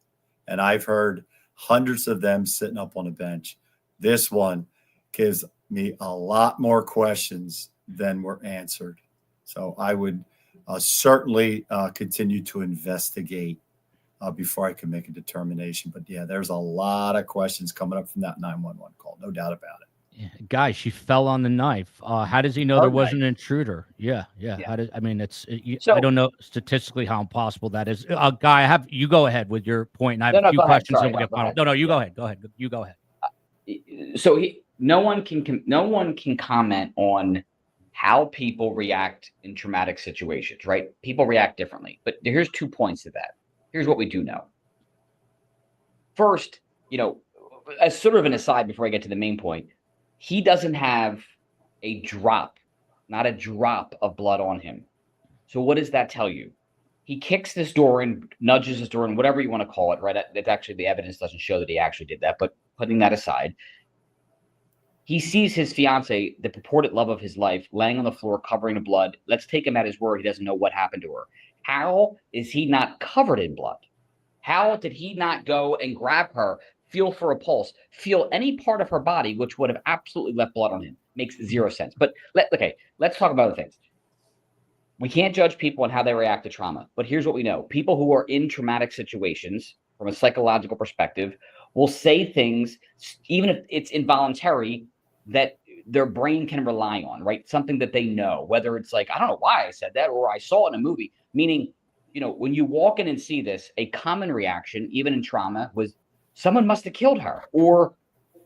And I've heard hundreds of them sitting up on a bench. This one gives me a lot more questions than were answered. So I would certainly continue to investigate before I can make a determination. But yeah, there's a lot of questions coming up from that 911 call. No doubt about it. Yeah. Guy, she fell on the knife. How does he know there wasn't an intruder? Yeah. I don't know statistically how impossible that is. Guy, you go ahead with your point. And I have a few questions. Sorry, no, you go ahead. You go ahead. So no one can comment on how people react in traumatic situations, right? People react differently. But here's 2 points to that. Here's what we do know. First, as sort of an aside before I get to the main point, he doesn't have a drop, not a drop of blood on him. So what does that tell you? He kicks this door and nudges this door and whatever you want to call it, right? That's actually, the evidence doesn't show that he actually did that, but putting that aside, he sees his fiance, the purported love of his life, laying on the floor, covering in blood. Let's take him at his word. He doesn't know what happened to her. How is he not covered in blood? How did he not go and grab her, feel for a pulse, feel any part of her body, which would have absolutely left blood on him? Makes zero sense. But let's talk about other things. We can't judge people on how they react to trauma, but here's what we know. People who are in traumatic situations from a psychological perspective will say things, even if it's involuntary, that their brain can rely on, right? Something that they know, whether it's like, I don't know why I said that, or I saw it in a movie. Meaning, when you walk in and see this, a common reaction, even in trauma, was someone must have killed her. Or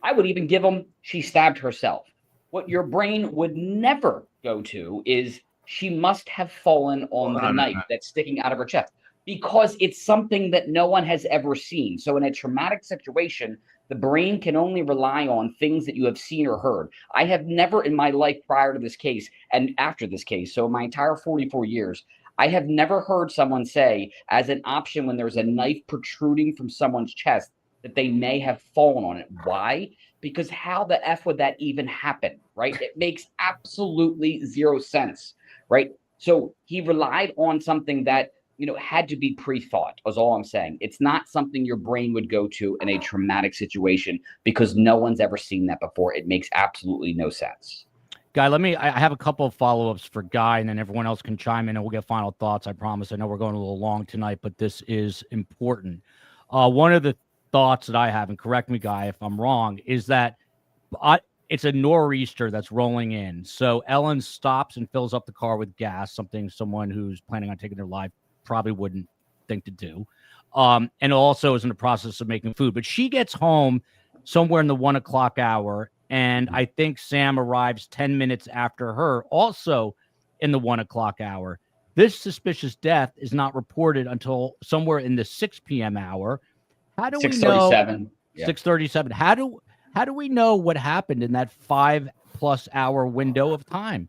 I would even give them, she stabbed herself. What your brain would never go to is, she must have fallen on the knife that's sticking out of her chest, because it's something that no one has ever seen. So in a traumatic situation, the brain can only rely on things that you have seen or heard. I have never in my life prior to this case and after this case, so my entire 44 years, I have never heard someone say as an option when there's a knife protruding from someone's chest that they may have fallen on it. Why? Because how the F would that even happen, right? It makes absolutely zero sense. Right. So he relied on something that, had to be pre-thought, was all I'm saying. It's not something your brain would go to in a traumatic situation because no one's ever seen that before. It makes absolutely no sense. Guy, I have a couple of follow-ups for Guy, and then everyone else can chime in and we'll get final thoughts. I promise. I know we're going a little long tonight, but this is important. One of the thoughts that I have, and correct me, Guy, if I'm wrong, is that it's a nor'easter that's rolling in. So Ellen stops and fills up the car with gas, something someone who's planning on taking their life probably wouldn't think to do. And also is in the process of making food. But she gets home somewhere in the 1 o'clock hour. And I think Sam arrives 10 minutes after her, also in the 1 o'clock hour. This suspicious death is not reported until somewhere in the 6 p.m. hour. How do we know? 6:37. 6:37. How do we know what happened in that 5+ hour window of time?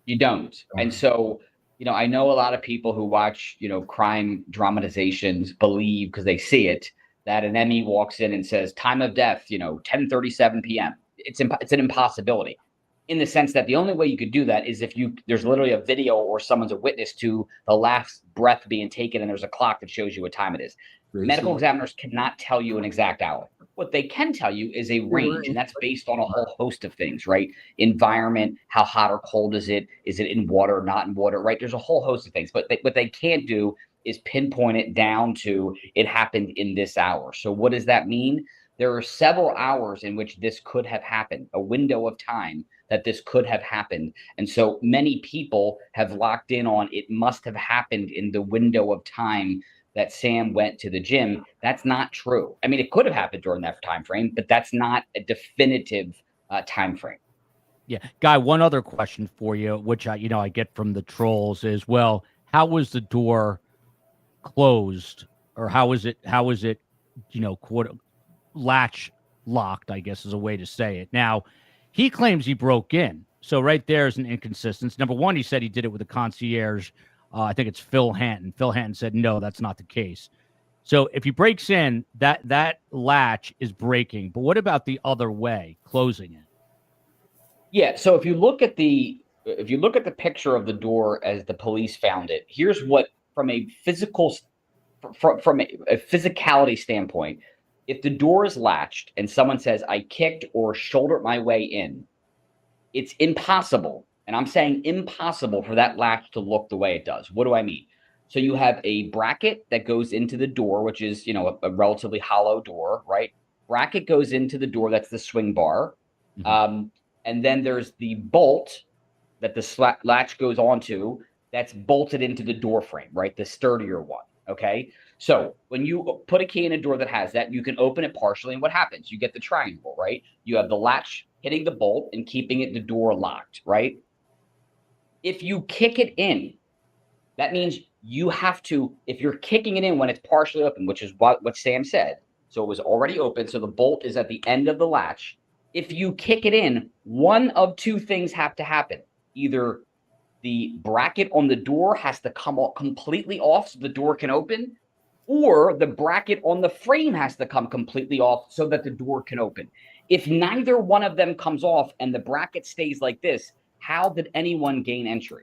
You don't. And so, I know a lot of people who watch, crime dramatizations believe, because they see it, that an Emmy walks in and says time of death, 10:37 p.m. It's an impossibility, in the sense that the only way you could do that is if there's literally a video or someone's a witness to the last breath being taken and there's a clock that shows you what time it is. Medical examiners cannot tell you an exact hour. What they can tell you is a range, and that's based on a whole host of things, right? Environment, how hot or cold is it? Is it in water, not in water, right? There's a whole host of things. But what they can't do is pinpoint it down to it happened in this hour. So what does that mean? There are several hours in which this could have happened, a window of time that this could have happened. And so many people have locked in on it must have happened in the window of time that Sam went to the gym. That's not true. I mean, it could have happened during that time frame, but that's not a definitive time frame. Yeah. Guy, one other question for you, which I get from the trolls is, well, how was the door closed, or how is it, quote, latch locked, I guess is a way to say it. Now, he claims he broke in. So right there is an inconsistency. Number one, he said he did it with a concierge. I think it's Phil Hanton. Phil Hanton said, no, that's not the case. So if he breaks in, that latch is breaking. But what about the other way, closing it? Yeah. So if you look at the picture of the door as the police found it, here's what, from a physicality standpoint, if the door is latched and someone says, I kicked or shouldered my way in, it's impossible. And I'm saying impossible for that latch to look the way it does. What do I mean? So you have a bracket that goes into the door, which is, a relatively hollow door, right? Bracket goes into the door. That's the swing bar. Mm-hmm. And then there's the bolt that the latch goes onto that's bolted into the door frame, right? The sturdier one. Okay. So when you put a key in a door that has that, you can open it partially. And what happens? You get the triangle, right? You have the latch hitting the bolt and keeping the door locked, right? If you kick it in, that means you have to, if you're kicking it in when it's partially open, which is what Sam said. So it was already open. So the bolt is at the end of the latch. If you kick it in, one of two things have to happen. Either the bracket on the door has to come completely off so the door can open, or the bracket on the frame has to come completely off so that the door can open. If neither one of them comes off and the bracket stays like this, how did anyone gain entry?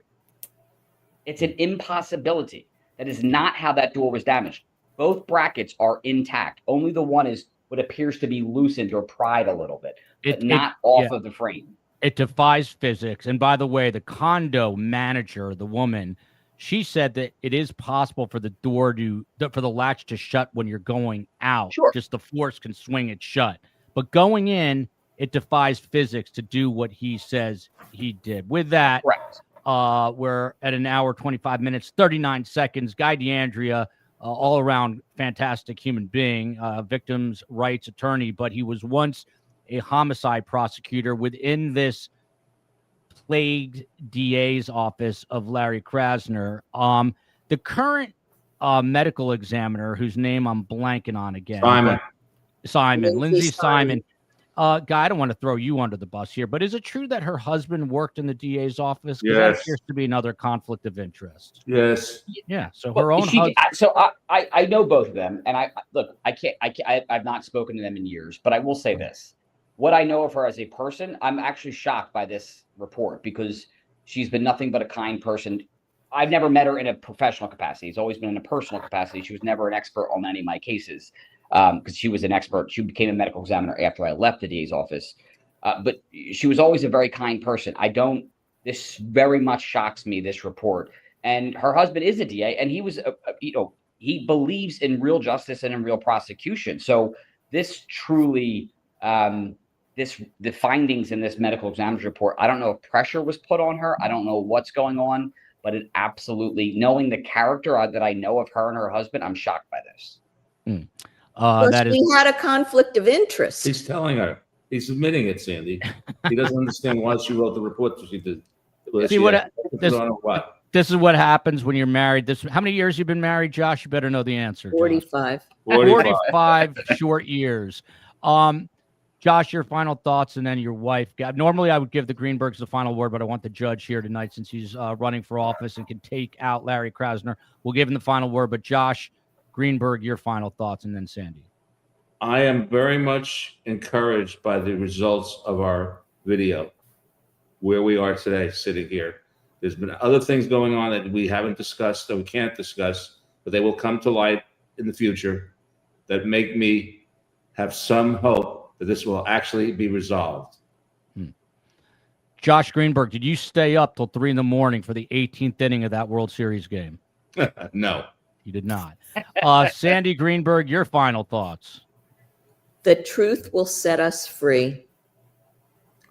It's an impossibility. That is not how that door was damaged. Both brackets are intact. Only the one is what appears to be loosened or pried a little bit, but not off of the frame. It defies physics. And by the way, the condo manager, the woman, she said that it is possible for the door for the latch to shut when you're going out. Sure. Just the force can swing it shut. But going in, it defies physics to do what he says he did. With that, correct. We're at an hour, 25 minutes, 39 seconds. Guy DeAndrea, all around fantastic human being, victims' rights attorney, but he was once a homicide prosecutor within this plagued DA's office of Larry Krasner. The current medical examiner, whose name I'm blanking on again. Simon. Lindsay Simon. Guy, I don't want to throw you under the bus here, but is it true that her husband worked in the DA's office? Because that appears to be another conflict of interest. Yes. Yeah. So her own husband. So I know both of them, and I've not spoken to them in years, but I will say this. What I know of her as a person, I'm actually shocked by this report because she's been nothing but a kind person. I've never met her in a professional capacity. It's always been in a personal capacity. She was never an expert on any of my cases. Because she was an expert. She became a medical examiner after I left the DA's office. But she was always a very kind person. This very much shocks me, this report. And her husband is a DA, and he was, he believes in real justice and in real prosecution. So this truly, the findings in this medical examiner's report, I don't know if pressure was put on her. I don't know what's going on, but it absolutely, knowing the character that I know of her and her husband, I'm shocked by this. We had a conflict of interest. He's telling her. He's admitting it, Sandy. He doesn't understand why she wrote the report that she did. This is what happens when you're married. How many years you been married, Josh? You better know the answer. 45. 45 short years. Josh, your final thoughts, and then your wife. Normally, I would give the Greenbergs the final word, but I want the judge here tonight since he's running for office and can take out Larry Krasner. We'll give him the final word, but Josh Greenberg, your final thoughts, and then Sandee. I am very much encouraged by the results of our video, where we are today, sitting here. There's been other things going on that we haven't discussed, that we can't discuss, but they will come to light in the future that make me have some hope that this will actually be resolved. Josh Greenberg, did you stay up till 3 a.m. for the 18th inning of that World Series game? No. You did not. Sandee Greenberg, your final thoughts. The truth will set us free.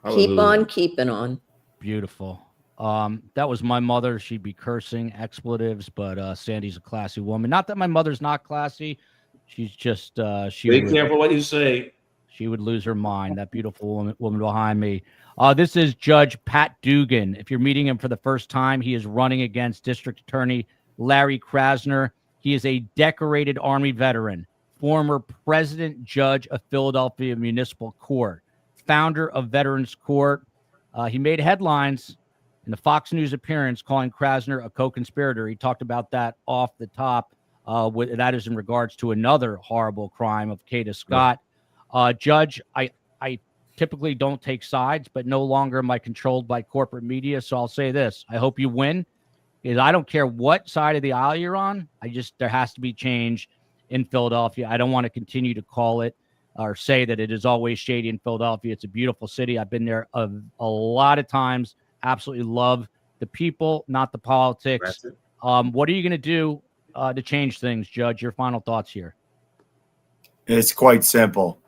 Hallelujah. Keep on keeping on. Beautiful. That was my mother. She'd be cursing expletives, but Sandee's a classy woman. Not that my mother's not classy. She's just be careful what you say. She would lose her mind. That beautiful woman behind me. This is Judge Pat Dugan. If you're meeting him for the first time, he is running against District Attorney Larry Krasner. He is a decorated Army veteran, former president judge of Philadelphia Municipal Court, founder of Veterans Court. He made headlines in the Fox News appearance calling Krasner a co-conspirator. He talked about that off the top. That is in regards to another horrible crime of Kada Scott. Judge, I typically don't take sides, but no longer am I controlled by corporate media. So I'll say this. I hope you win. Is I don't care what side of the aisle you're on. There has to be change in Philadelphia. I don't want to continue to call it or say that it is always shady in Philadelphia. It's a beautiful city. I've been there a lot of times. Absolutely love the people, not the politics. What are you going to do to change things, Judge? Your final thoughts here. It's quite simple.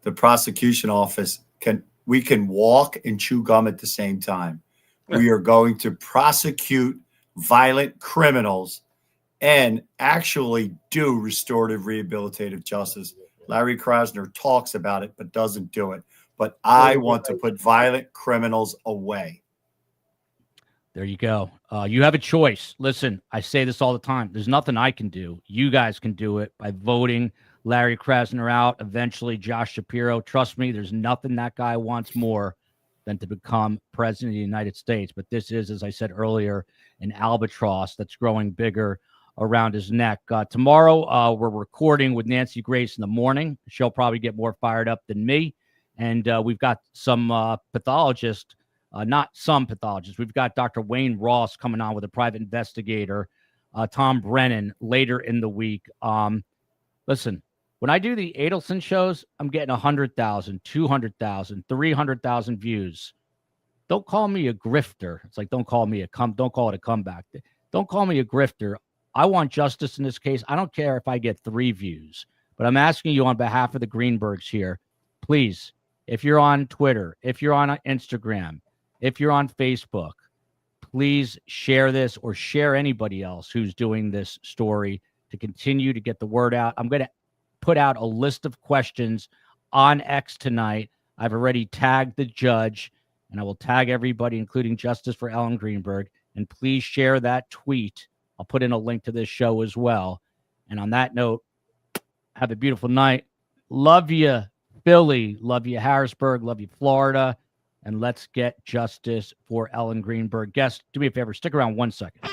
The prosecution office we can walk and chew gum at the same time. We are going to prosecute violent criminals and actually do restorative rehabilitative justice. Larry Krasner talks about it, but doesn't do it. But I want to put violent criminals away. There you go. You have a choice. Listen, I say this all the time. There's nothing I can do. You guys can do it by voting Larry Krasner out. Eventually, Josh Shapiro. Trust me, there's nothing that guy wants more than to become president of the United States. But this is, as I said earlier, an albatross that's growing bigger around his neck. Tomorrow, we're recording with Nancy Grace in the morning. She'll probably get more fired up than me. And we've got some pathologists, not some pathologists. We've got Dr. Wayne Ross coming on with a private investigator, Tom Brennan, later in the week. Listen, when I do the Adelson shows, I'm getting 100,000, 200,000, 300,000 views. Don't call me a grifter. It's like, don't call it a comeback. Don't call me a grifter. I want justice in this case. I don't care if I get 3 views, but I'm asking you on behalf of the Greenbergs here, please, if you're on Twitter, if you're on Instagram, if you're on Facebook, please share this or share anybody else who's doing this story to continue to get the word out. I'm going to put out a list of questions on X tonight. I've already tagged the judge, and I will tag everybody, including Justice for Ellen Greenberg. And please share that tweet. I'll put in a link to this show as well. And on that note, have a beautiful night. Love you, Philly. Love you, Harrisburg. Love you, Florida. And let's get justice for Ellen Greenberg. Guest, do me a favor. Stick around 1 second.